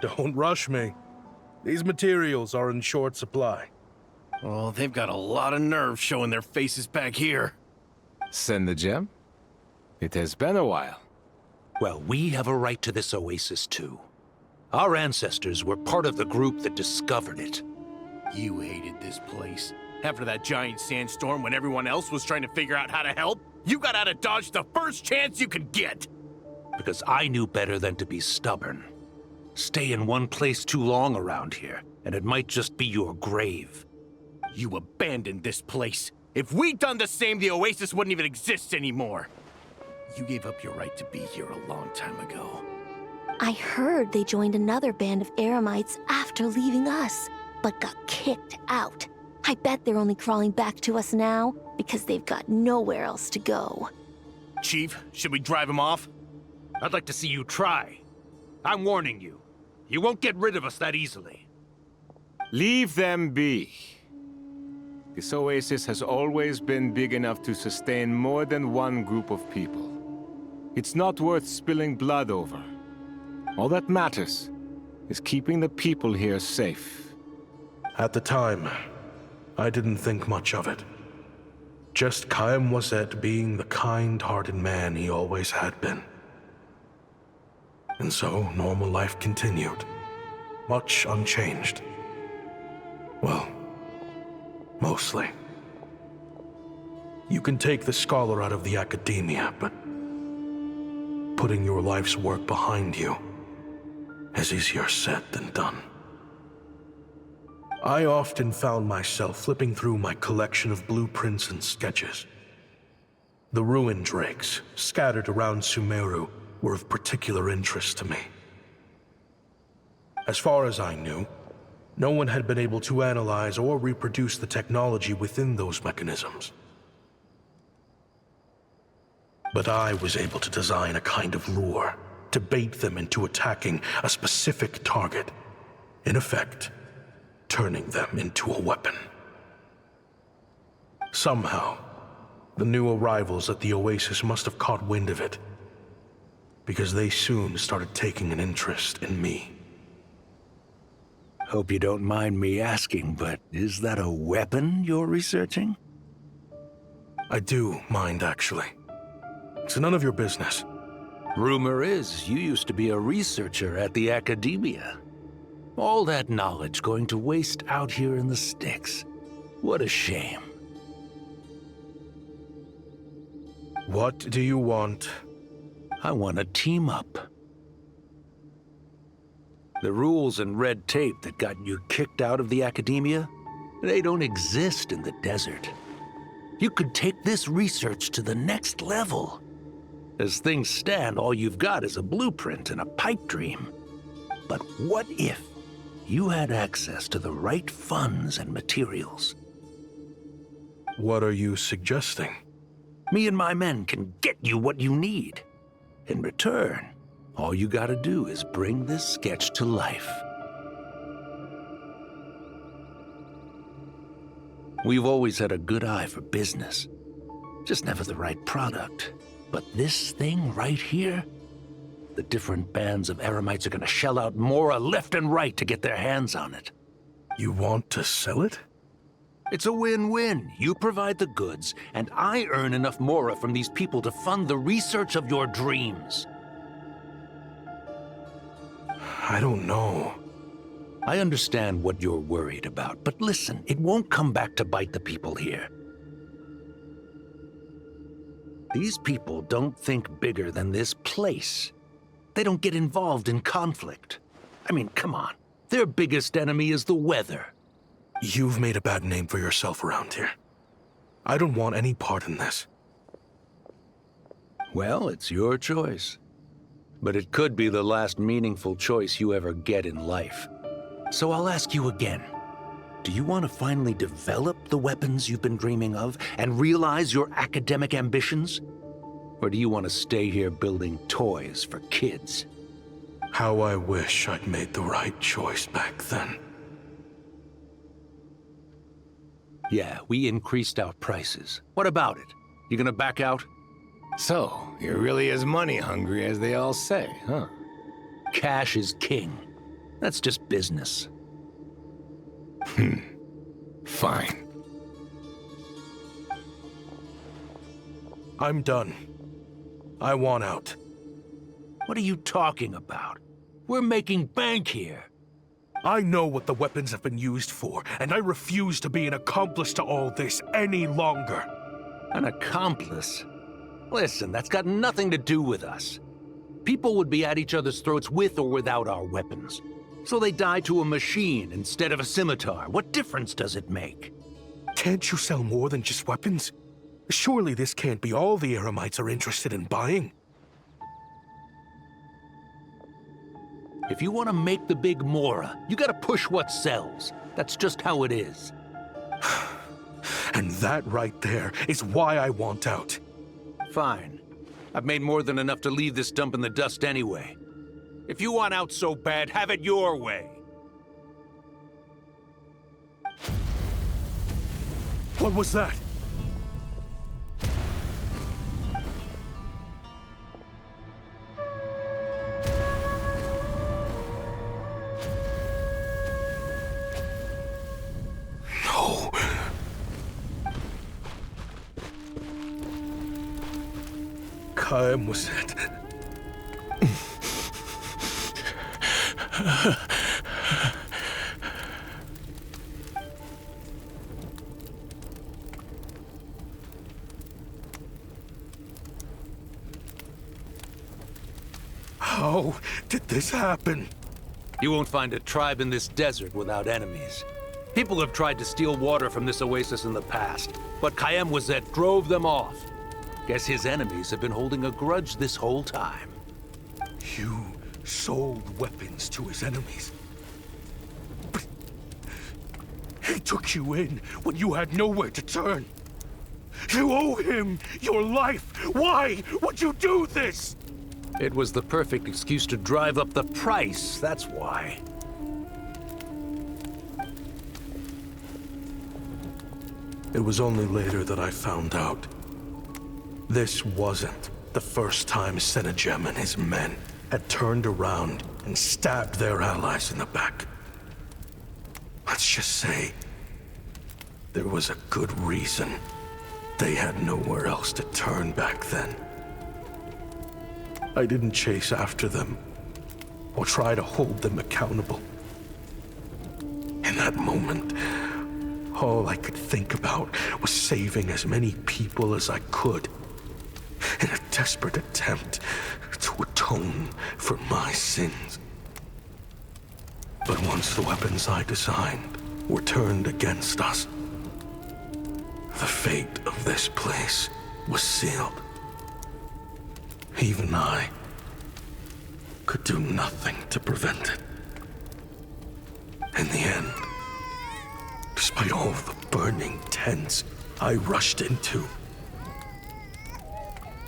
Speaker 13: Don't rush me. These materials are in short supply.
Speaker 6: Oh, they've got a lot of nerve showing their faces back here.
Speaker 16: Send the gem? It has been a while.
Speaker 17: Well, we have a right to this oasis, too. Our ancestors were part of the group that discovered it.
Speaker 11: You hated this place. After that giant sandstorm when everyone else was trying to figure out how to help, you got out of Dodge the first chance you could get!
Speaker 17: Because I knew better than to be stubborn. Stay in one place too long around here, and it might just be your grave.
Speaker 11: You abandoned this place, If we'd done the same, the Oasis wouldn't even exist anymore. You gave up your right to be here a long time ago.
Speaker 4: I heard they joined another band of Eremites after leaving us, but got kicked out. I bet they're only crawling back to us now because they've got nowhere else to go.
Speaker 11: Chief, should we drive him off?
Speaker 17: I'd like to see you try. I'm warning you. You won't get rid of us that easily.
Speaker 16: Leave them be. This oasis has always been big enough to sustain more than one group of people. It's not worth spilling blood over. All that matters is keeping the people here safe.
Speaker 13: At the time, I didn't think much of it. Just Chaim Wazet being the kind-hearted man he always had been. And so, normal life continued. Much unchanged. Well, mostly. You can take the scholar out of the academia, but putting your life's work behind you is easier said than done. I often found myself flipping through my collection of blueprints and sketches. The ruin drakes scattered around Sumeru were of particular interest to me. As far as I knew, no one had been able to analyze or reproduce the technology within those mechanisms. But I was able to design a kind of lure to bait them into attacking a specific target. In effect, turning them into a weapon. Somehow, the new arrivals at the Oasis must have caught wind of it, because they soon started taking an interest in me.
Speaker 17: Hope you don't mind me asking, but is that a weapon you're researching?
Speaker 13: I do mind, actually. It's none of your business.
Speaker 17: Rumor is you used to be a researcher at the Academia. All that knowledge going to waste out here in the sticks. What a shame.
Speaker 13: What do you want?
Speaker 17: I want to team up. The rules and red tape that got you kicked out of the Academia, they don't exist in the desert. You could take this research to the next level. As things stand, all you've got is a blueprint and a pipe dream. But what if you had access to the right funds and materials?
Speaker 13: What are you suggesting?
Speaker 17: Me and my men can get you what you need. In return, all you gotta do is bring this sketch to life. We've always had a good eye for business, just never the right product. But this thing right here, the different bands of Eremites are gonna shell out Mora left and right to get their hands on it.
Speaker 13: You want to sell it?
Speaker 17: It's a win-win. You provide the goods, and I earn enough Mora from these people to fund the research of your dreams.
Speaker 13: I don't know.
Speaker 17: I understand what you're worried about, but listen, it won't come back to bite the people here. These people don't think bigger than this place. They don't get involved in conflict. I mean, come on. Their biggest enemy is the weather.
Speaker 13: You've made a bad name for yourself around here. I don't want any part in this.
Speaker 17: Well, it's your choice. But it could be the last meaningful choice you ever get in life. So I'll ask you again. Do you want to finally develop the weapons you've been dreaming of and realize your academic ambitions? Or do you want to stay here building toys for kids?
Speaker 13: How I wish I'd made the right choice back then.
Speaker 17: Yeah, we increased our prices. What about it? You gonna back out?
Speaker 16: So, you're really as money hungry as they all say, huh?
Speaker 17: Cash is king. That's just business.
Speaker 16: Fine.
Speaker 13: I'm done. I want out.
Speaker 17: What are you talking about? We're making bank here.
Speaker 13: I know what the weapons have been used for, and I refuse to be an accomplice to all this any longer.
Speaker 17: An accomplice? Listen, that's got nothing to do with us. People would be at each other's throats with or without our weapons. So they die to a machine instead of a scimitar. What difference does it make?
Speaker 13: Can't you sell more than just weapons? Surely this can't be all the Eremites are interested in buying.
Speaker 17: If you want to make the big Mora, you gotta push what sells. That's just how it is.
Speaker 13: And that right there is why I want out.
Speaker 17: Fine. I've made more than enough to leave this dump in the dust anyway. If you want out so bad, have it your way.
Speaker 13: What was that? No. Kaem was it? How did this happen?
Speaker 17: You won't find a tribe in this desert without enemies. People have tried to steal water from this oasis in the past, but Kaem Wazet drove them off. Guess his enemies have been holding a grudge this whole time.
Speaker 13: You sold weapons to his enemies. But he took you in when you had nowhere to turn. You owe him your life. Why would you do this?
Speaker 17: It was the perfect excuse to drive up the price, that's why.
Speaker 13: It was only later that I found out. This wasn't the first time Senegem and his men had turned around and stabbed their allies in the back. Let's just say there was a good reason they had nowhere else to turn back then. I didn't chase after them or try to hold them accountable. In that moment, all I could think about was saving as many people as I could in a desperate attempt to atone for my sins. But once the weapons I designed were turned against us, the fate of this place was sealed. Even I could do nothing to prevent it. In the end, despite all the burning tents I rushed into,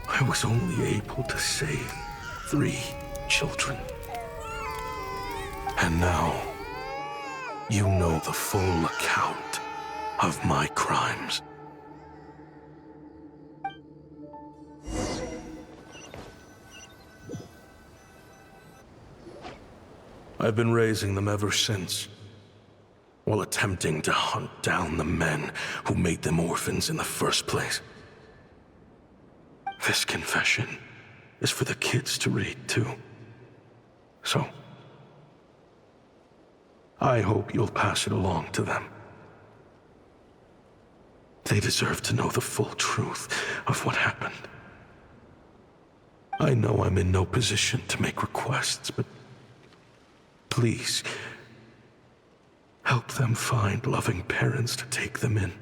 Speaker 13: I was only able to save 3 children. And now, you know the full account of my crimes. I've been raising them ever since, while attempting to hunt down the men who made them orphans in the first place. This confession is for the kids to read, too. So, I hope you'll pass it along to them. They deserve to know the full truth of what happened. I know I'm in no position to make requests, but please, help them find loving parents to take them in.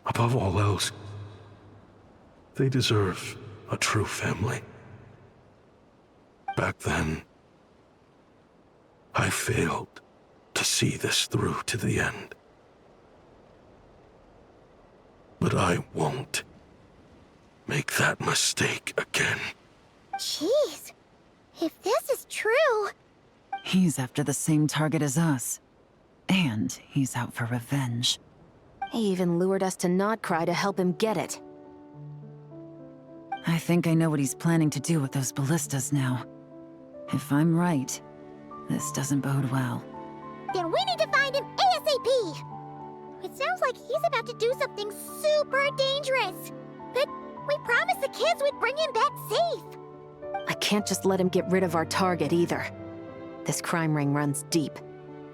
Speaker 13: Above all else, they deserve a true family. Back then, I failed to see this through to the end. But I won't make that mistake again.
Speaker 2: Jeez. If this is true...
Speaker 9: He's after the same target as us. And he's out for revenge.
Speaker 10: He even lured us to Nodcry to help him get it.
Speaker 9: I think I know what he's planning to do with those ballistas now. If I'm right, this doesn't bode well.
Speaker 2: Then we need to find him ASAP! It sounds like he's about to do something super dangerous. But we promised the kids we'd bring him back safe.
Speaker 10: I can't just let him get rid of our target either. This crime ring runs deep.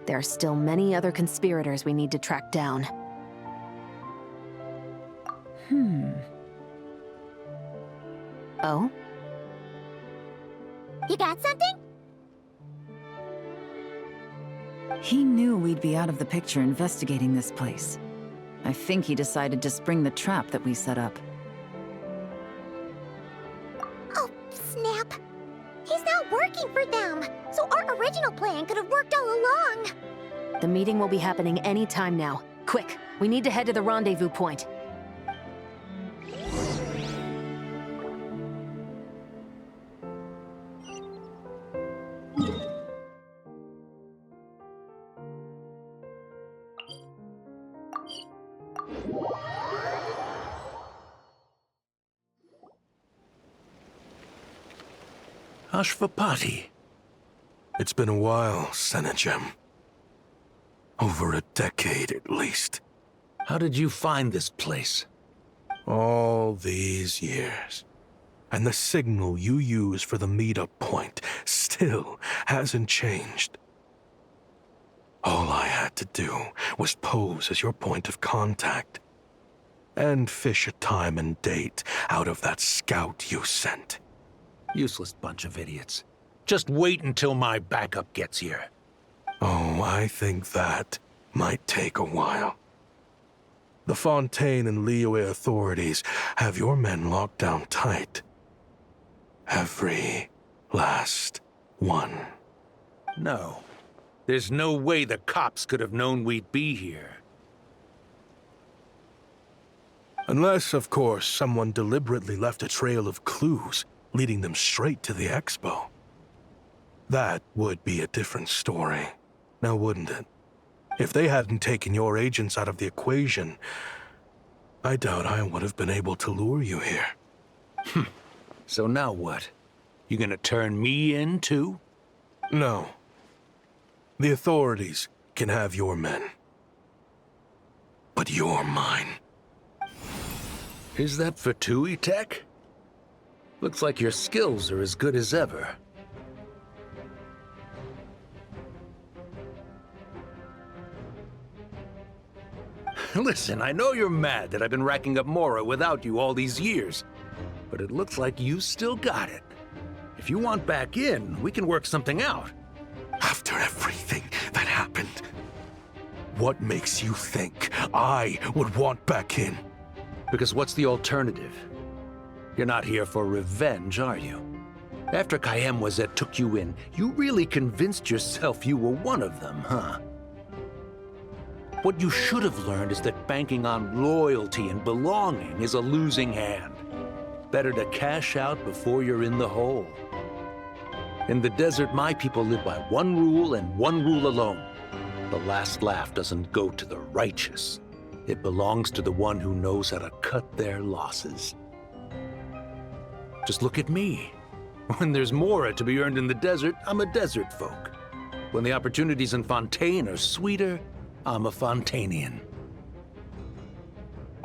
Speaker 10: There are still many other conspirators we need to track down. Oh?
Speaker 2: You got something?
Speaker 9: He knew we'd be out of the picture investigating this place. I think he decided to spring the trap that we set up.
Speaker 2: Oh, snap. He's not working for them, so our original plan could have worked all along.
Speaker 10: The meeting will be happening any time now. Quick, we need to head to the rendezvous point.
Speaker 17: Ashvapati.
Speaker 13: It's been a while, Senegem. Over a decade, at least.
Speaker 17: How did you find this place?
Speaker 13: All these years. And the signal you use for the meetup point still hasn't changed. All I had to do was pose as your point of contact. And fish a time and date out of that scout you sent.
Speaker 17: Useless bunch of idiots. Just wait until my backup gets here.
Speaker 13: Oh, I think that might take a while. The Fontaine and Liyue authorities have your men locked down tight. Every last one.
Speaker 17: No. There's no way the cops could have known we'd be here.
Speaker 13: Unless, of course, someone deliberately left a trail of clues, leading them straight to the expo. That would be a different story, now wouldn't it? If they hadn't taken your agents out of the equation, I doubt I would have been able to lure you here.
Speaker 17: So now what? You gonna turn me in, too?
Speaker 13: No. The authorities can have your men. But you're mine.
Speaker 17: Is that for Tui Tech? Looks like your skills are as good as ever. Listen, I know you're mad that I've been racking up Mora without you all these years, but it looks like you still got it. If you want back in, we can work something out.
Speaker 13: After everything that happened, what makes you think I would want back in?
Speaker 17: Because what's the alternative? You're not here for revenge, are you? After Kaem Wazet took you in, you really convinced yourself you were one of them, huh? What you should have learned is that banking on loyalty and belonging is a losing hand. Better to cash out before you're in the hole. In the desert, my people live by one rule and one rule alone. The last laugh doesn't go to the righteous. It belongs to the one who knows how to cut their losses. Just look at me. When there's Mora to be earned in the desert, I'm a desert folk. When the opportunities in Fontaine are sweeter, I'm a Fontanian.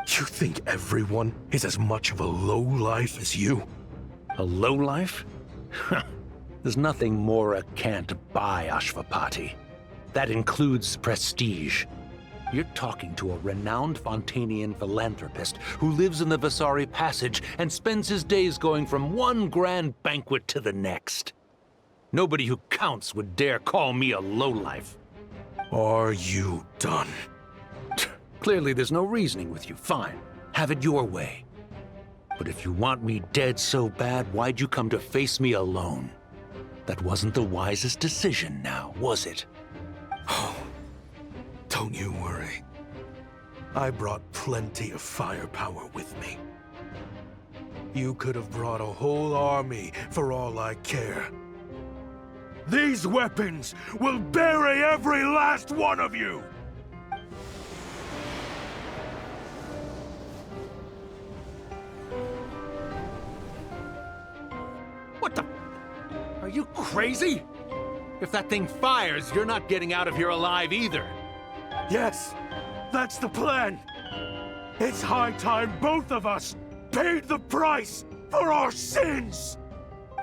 Speaker 13: You think everyone is as much of a lowlife as you?
Speaker 17: A lowlife? There's nothing Mora can't buy, Ashvapati. That includes prestige. You're talking to a renowned Fontanian philanthropist who lives in the Vasari Passage and spends his days going from one grand banquet to the next. Nobody who counts would dare call me a lowlife.
Speaker 13: Are you done?
Speaker 17: Clearly there's no reasoning with you. Fine. Have it your way. But if you want me dead so bad, why'd you come to face me alone? That wasn't the wisest decision now, was it?
Speaker 13: Oh, don't you worry. I brought plenty of firepower with me. You could have brought a whole army for all I care. These weapons will bury every last one of you!
Speaker 17: What the? Are you crazy? If that thing fires, you're not getting out of here alive either.
Speaker 13: Yes, that's the plan. It's high time both of us paid the price for our sins!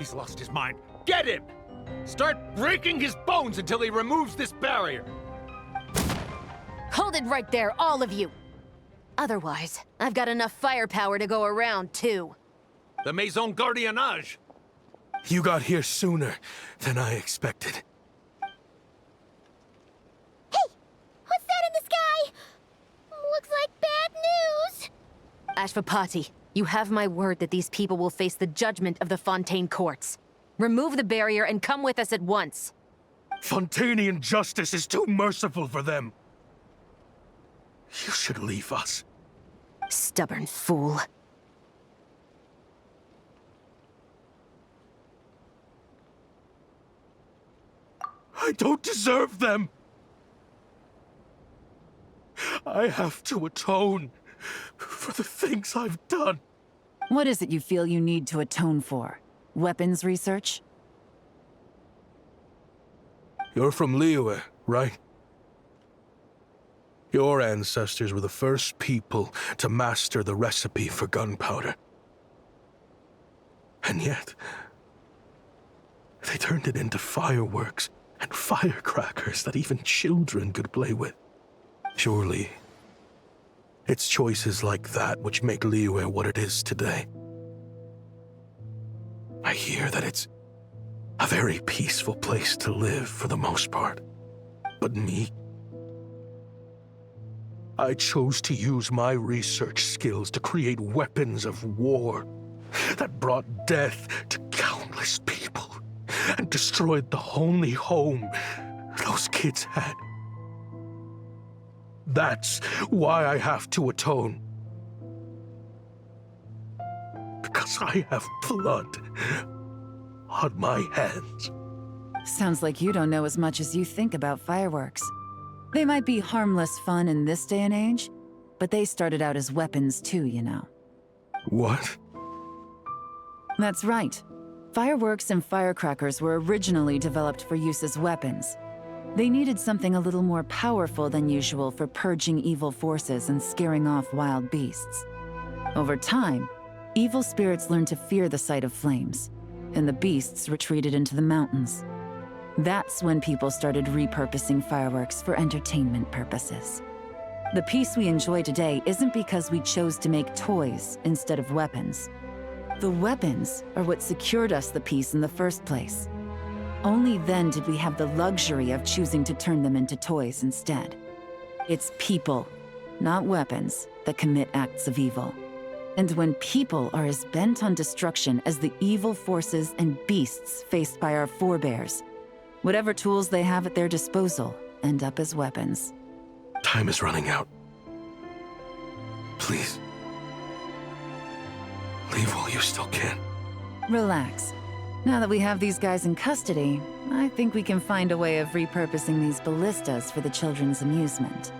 Speaker 17: He's lost his mind. Get him! Start breaking his bones until he removes this barrier!
Speaker 10: Hold it right there, all of you! Otherwise, I've got enough firepower to go around, too.
Speaker 17: The Maison Gardiennage!
Speaker 13: You got here sooner than I expected.
Speaker 2: Hey! What's that in the sky? Looks like bad
Speaker 10: Ashvapati, you have my word that these people will face the judgment of the Fontaine courts. Remove the barrier and come with us at once.
Speaker 13: Fontainian justice is too merciful for them. You should leave us.
Speaker 10: Stubborn fool.
Speaker 13: I don't deserve them. I have to atone for the things I've done.
Speaker 9: What is it you feel you need to atone for? Weapons research?
Speaker 13: You're from Liyue, right? Your ancestors were the first people to master the recipe for gunpowder. And yet, they turned it into fireworks and firecrackers that even children could play with. Surely, it's choices like that which make Liyue what it is today. I hear that it's a very peaceful place to live for the most part. But me? I chose to use my research skills to create weapons of war that brought death to countless people and destroyed the only home those kids had. That's why I have to atone. Because I have blood on my hands.
Speaker 9: Sounds like you don't know as much as you think about fireworks. They might be harmless fun in this day and age, but they started out as weapons too, you know.
Speaker 13: What?
Speaker 9: That's right. Fireworks and firecrackers were originally developed for use as weapons. They needed something a little more powerful than usual for purging evil forces and scaring off wild beasts. Over time, evil spirits learned to fear the sight of flames, and the beasts retreated into the mountains. That's when people started repurposing fireworks for entertainment purposes. The peace we enjoy today isn't because we chose to make toys instead of weapons. The weapons are what secured us the peace in the first place. Only then did we have the luxury of choosing to turn them into toys instead. It's people, not weapons, that commit acts of evil. And when people are as bent on destruction as the evil forces and beasts faced by our forebears, whatever tools they have at their disposal end up as weapons.
Speaker 13: Time is running out. Please. Leave while you still can.
Speaker 9: Relax. Now that we have these guys in custody, I think we can find a way of repurposing these ballistas for the children's amusement.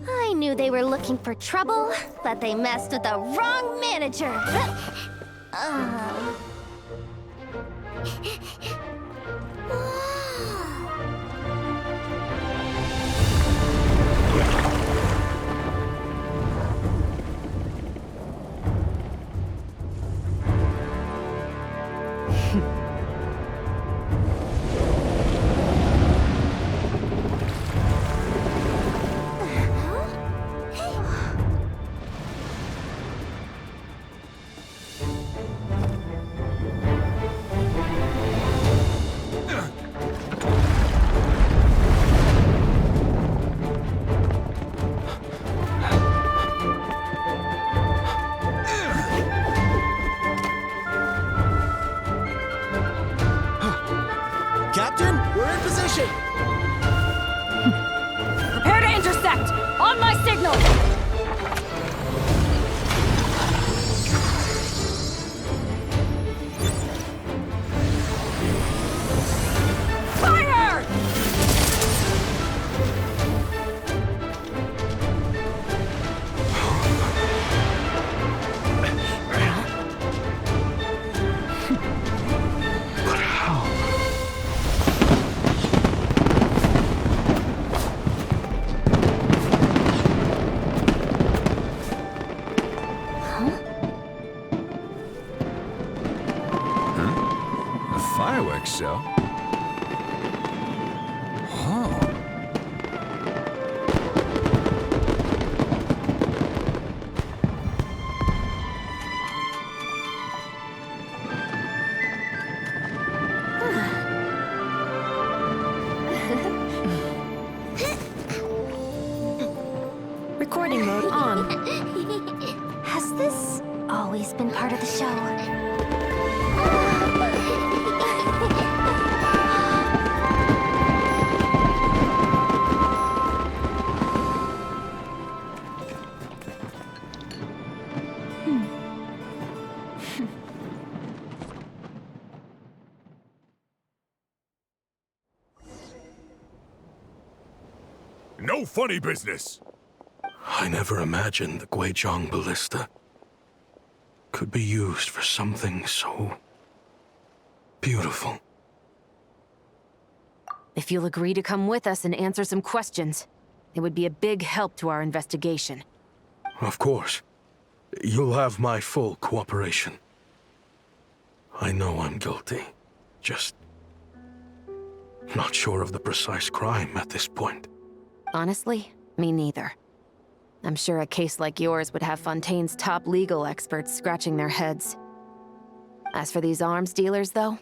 Speaker 4: I knew they were looking for trouble, but they messed with the wrong manager.
Speaker 11: think so. Huh.
Speaker 7: Recording mode on.
Speaker 4: Has this always been part of the show?
Speaker 11: No funny business!
Speaker 13: I never imagined the Guizhong Ballista could be used for something so beautiful.
Speaker 10: If you'll agree to come with us and answer some questions, it would be a big help to our investigation.
Speaker 13: Of course. You'll have my full cooperation. I know I'm guilty. Just not sure of the precise crime at this point.
Speaker 10: Honestly, me neither. I'm sure a case like yours would have Fontaine's top legal experts scratching their heads. As for these arms dealers, though,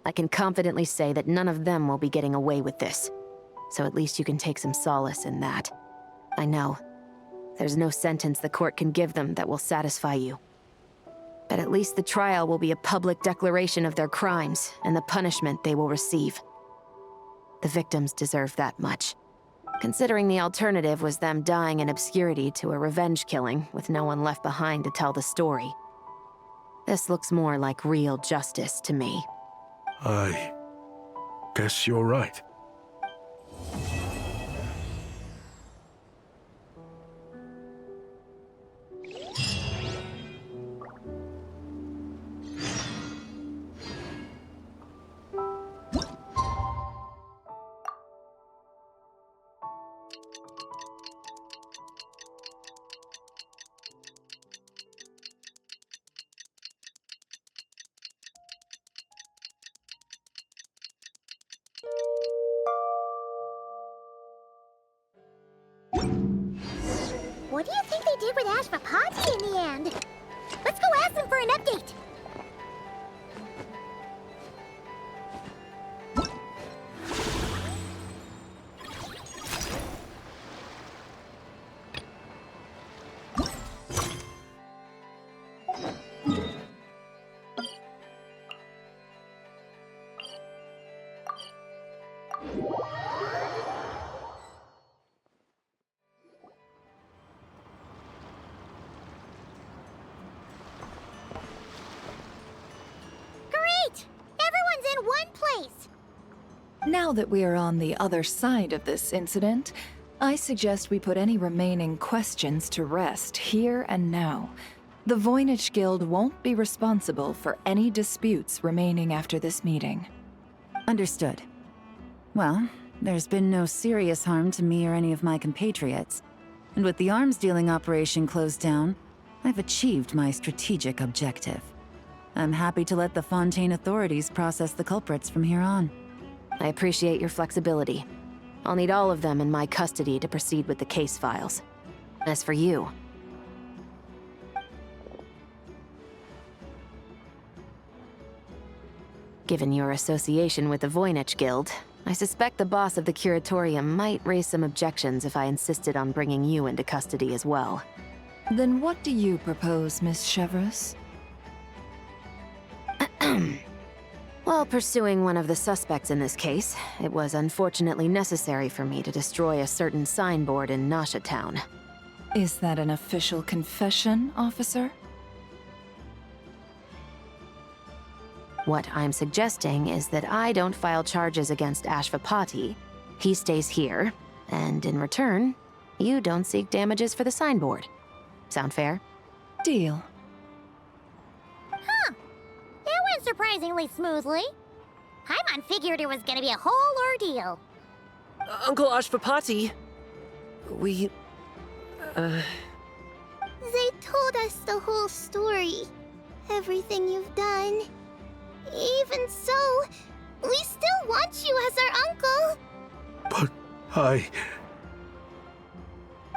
Speaker 10: I can confidently say that none of them will be getting away with this. So at least you can take some solace in that. I know. There's no sentence the court can give them that will satisfy you. But at least the trial will be a public declaration of their crimes and the punishment they will receive. The victims deserve that much. Considering the alternative was them dying in obscurity to a revenge killing with no one left behind to tell the story. This looks more like real justice to me.
Speaker 13: I guess you're right.
Speaker 2: What do you think they did with Ashvapati in the end? Let's go ask them for an update. Great! Everyone's in one place!
Speaker 3: Now that we are on the other side of this incident, I suggest we put any remaining questions to rest here and now. The Voynich Guild won't be responsible for any disputes remaining after this meeting.
Speaker 9: Understood. Well, there's been no serious harm to me or any of my compatriots. And with the arms dealing operation closed down, I've achieved my strategic objective. I'm happy to let the Fontaine authorities process the culprits from here on.
Speaker 10: I appreciate your flexibility. I'll need all of them in my custody to proceed with the case files. As for you... Given your association with the Voynich Guild, I suspect the boss of the Curatorium might raise some objections if I insisted on bringing you into custody as well.
Speaker 3: Then what do you propose, Miss Chevreuse?
Speaker 10: While pursuing one of the suspects in this case, it was unfortunately necessary for me to destroy a certain signboard in Nasha Town.
Speaker 3: Is that an official confession, officer?
Speaker 10: What I'm suggesting is that I don't file charges against Ashvapati, he stays here, and in return, you don't seek damages for the signboard. Sound fair?
Speaker 3: Deal.
Speaker 2: Huh. That went surprisingly smoothly. Paimon figured it was gonna be a whole ordeal.
Speaker 14: Uncle Ashvapati, we...
Speaker 2: They told us the whole story. Everything you've done. Even so, We still want you as our uncle.
Speaker 13: But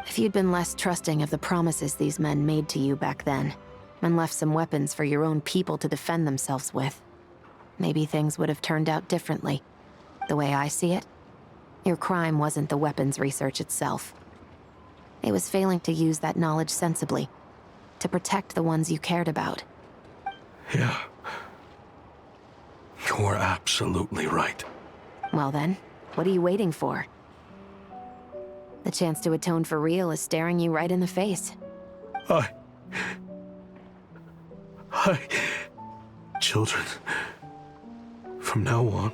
Speaker 10: If you'd been less trusting of the promises these men made to you back then, and left some weapons for your own people to defend themselves with, maybe things would have turned out differently. The way I see it, your crime wasn't the weapons research itself. It was failing to use that knowledge sensibly, to protect the ones you cared about.
Speaker 13: Yeah. You're absolutely right.
Speaker 10: Well then, what are you waiting for? The chance to atone for real is staring you right in the face.
Speaker 13: Children, from now on,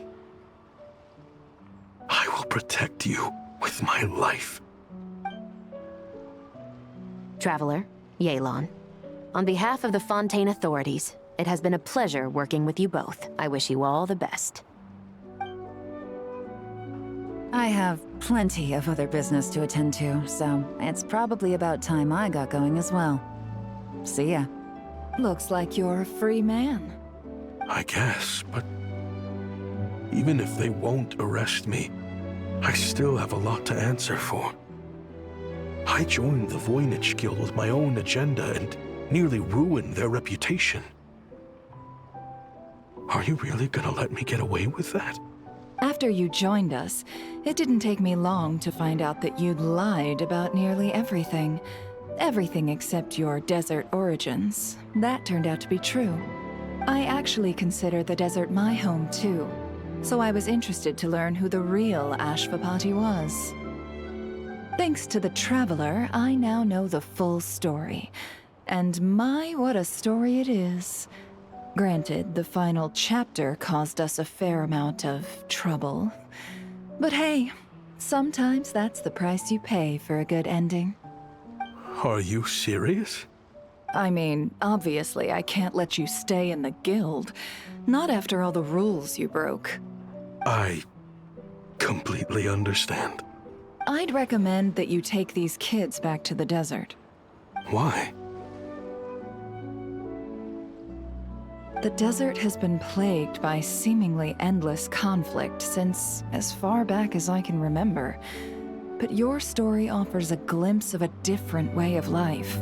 Speaker 13: I will protect you with my life.
Speaker 10: Traveler, Yelan, on behalf of the Fontaine authorities, it has been a pleasure working with you both. I wish you all the best.
Speaker 9: I have plenty of other business to attend to, so it's probably about time I got going as well. See ya.
Speaker 3: Looks like you're a free man.
Speaker 13: I guess, but even if they won't arrest me, I still have a lot to answer for. I joined the Voynich Guild with my own agenda and nearly ruined their reputation. Are you really gonna let me get away with that?
Speaker 3: After you joined us, it didn't take me long to find out that you'd lied about nearly everything. Everything except your desert origins. That turned out to be true. I actually consider the desert my home too, so I was interested to learn who the real Ashvapati was. Thanks to the Traveler, I now know the full story. And my, what a story it is. Granted, the final chapter caused us a fair amount of trouble. But hey, sometimes that's the price you pay for a good ending.
Speaker 13: Are you serious?
Speaker 3: I mean, obviously I can't let you stay in the guild. Not after all the rules you broke.
Speaker 13: I completely understand.
Speaker 3: I'd recommend that you take these kids back to the desert.
Speaker 13: Why?
Speaker 3: The desert has been plagued by seemingly endless conflict since as far back as I can remember. But your story offers a glimpse of a different way of life.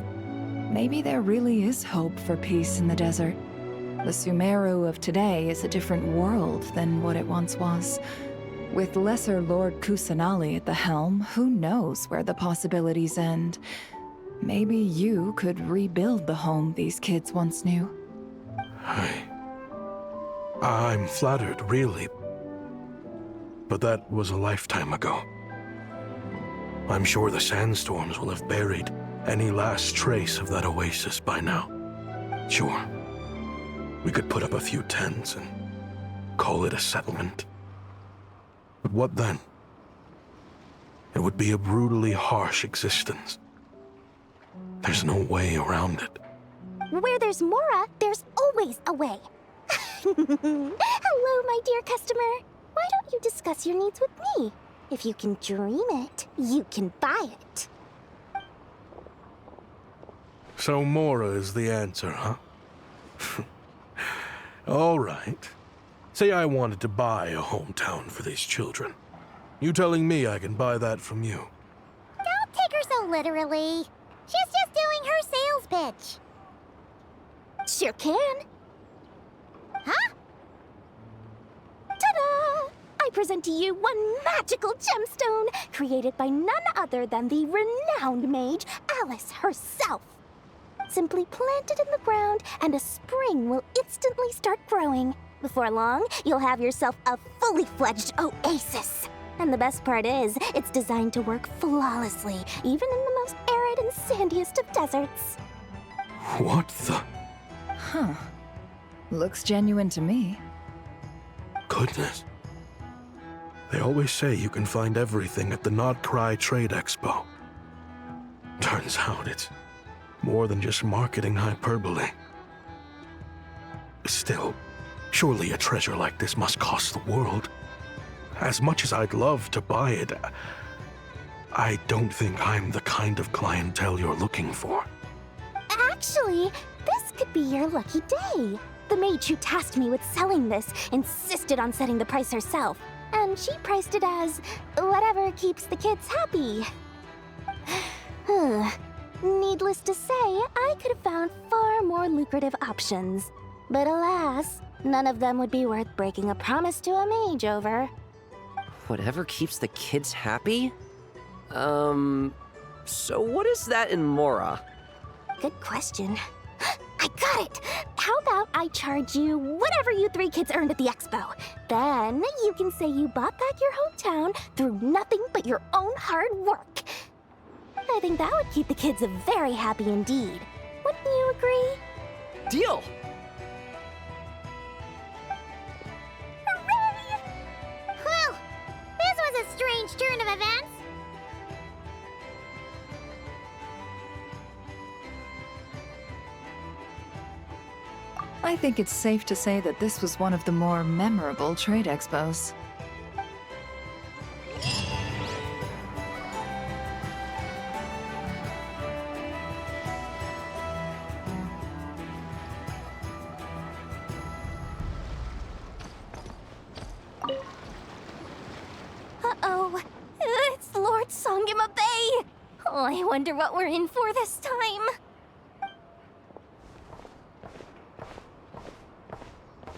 Speaker 3: Maybe there really is hope for peace in the desert. The Sumeru of today is a different world than what it once was. With Lesser Lord Kusanali at the helm, who knows where the possibilities end? Maybe you could rebuild the home these kids once knew.
Speaker 13: I'm flattered, really. But that was a lifetime ago. I'm sure the sandstorms will have buried any last trace of that oasis by now. Sure, we could put up a few tents and call it a settlement. But what then? It would be a brutally harsh existence. There's no way around it.
Speaker 4: Where there's Mora, there's always a way. Hello, my dear customer. Why don't you discuss your needs with me? If you can dream it, you can buy it.
Speaker 13: So Mora is the answer, huh? All right. Say I wanted to buy a hometown for these children. You telling me I can buy that from you?
Speaker 2: Don't take her so literally. She's just doing her sales pitch.
Speaker 4: Sure can.
Speaker 2: Huh?
Speaker 4: Ta-da! I present to you one magical gemstone created by none other than the renowned mage Alice herself. Simply plant it in the ground and a spring will instantly start growing. Before long, you'll have yourself a fully fledged oasis. And the best part is, it's designed to work flawlessly, even in the most arid and sandiest of deserts.
Speaker 13: What the?
Speaker 3: Huh. Looks genuine to me.
Speaker 13: Goodness. They always say you can find everything at the Nodcry Trade Expo. Turns out it's more than just marketing hyperbole. Still, surely a treasure like this must cost the world. As much as I'd love to buy it, I don't think I'm the kind of clientele you're looking for.
Speaker 4: Actually, this could be your lucky day. The mage who tasked me with selling this insisted on setting the price herself, and she priced it as whatever keeps the kids happy. Needless to say, I could have found far more lucrative options. But alas, none of them would be worth breaking a promise to a mage over.
Speaker 14: Whatever keeps the kids happy? So what is that in Mora?
Speaker 4: Good question. I got it! How about I charge you whatever you 3 kids earned at the expo? Then you can say you bought back your hometown through nothing but your own hard work. I think that would keep the kids very happy indeed. Wouldn't you agree?
Speaker 14: Deal!
Speaker 2: Hooray! Well, this was a strange turn of events.
Speaker 3: I think it's safe to say that this was one of the more memorable trade expos.
Speaker 4: Uh-oh. It's Lord Songima Bay! Oh, I wonder what we're in for this time.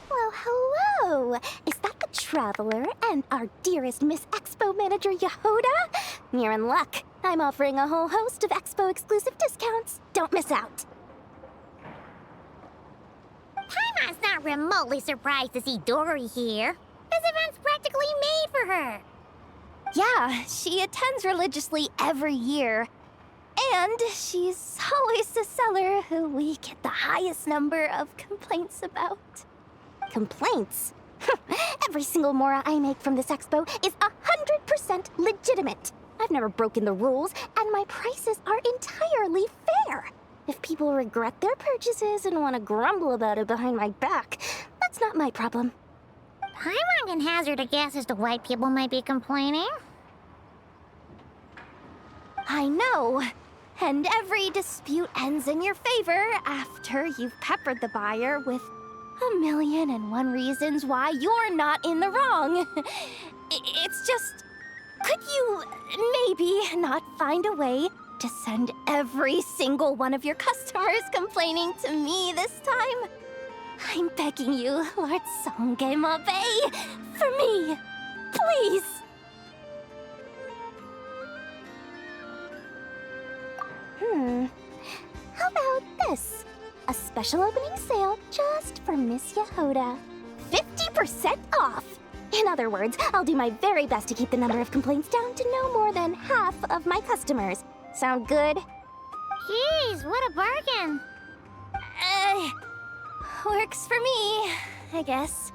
Speaker 4: Well, hello! Is that the Traveler and our dearest Miss Expo Manager Yehoda? You're in luck. I'm offering a whole host of Expo-exclusive discounts. Don't miss out.
Speaker 2: Paimon's not remotely surprised to see Dory here. This event's practically made for her.
Speaker 4: Yeah, she attends religiously every year. And she's always the seller who we get the highest number of complaints about. Complaints? Every single Mora I make from this expo is 100% legitimate. I've never broken the rules, and my prices are entirely fair. If people regret their purchases and want to grumble about it behind my back, that's not my problem.
Speaker 2: Paimon can hazard a guess as to why people might be complaining.
Speaker 4: I know. And every dispute ends in your favor after you've peppered the buyer with 1,000,001 reasons why you're not in the wrong. It's just, could you maybe not find a way to send every single one of your customers complaining to me this time? I'm begging you, Lord Songema Bay, for me, please. How about this? A special opening sale just for Miss Yehoda. 50% off! In other words, I'll do my very best to keep the number of complaints down to no more than half of my customers. Sound good?
Speaker 2: Jeez, what a bargain.
Speaker 4: Works for me, I guess.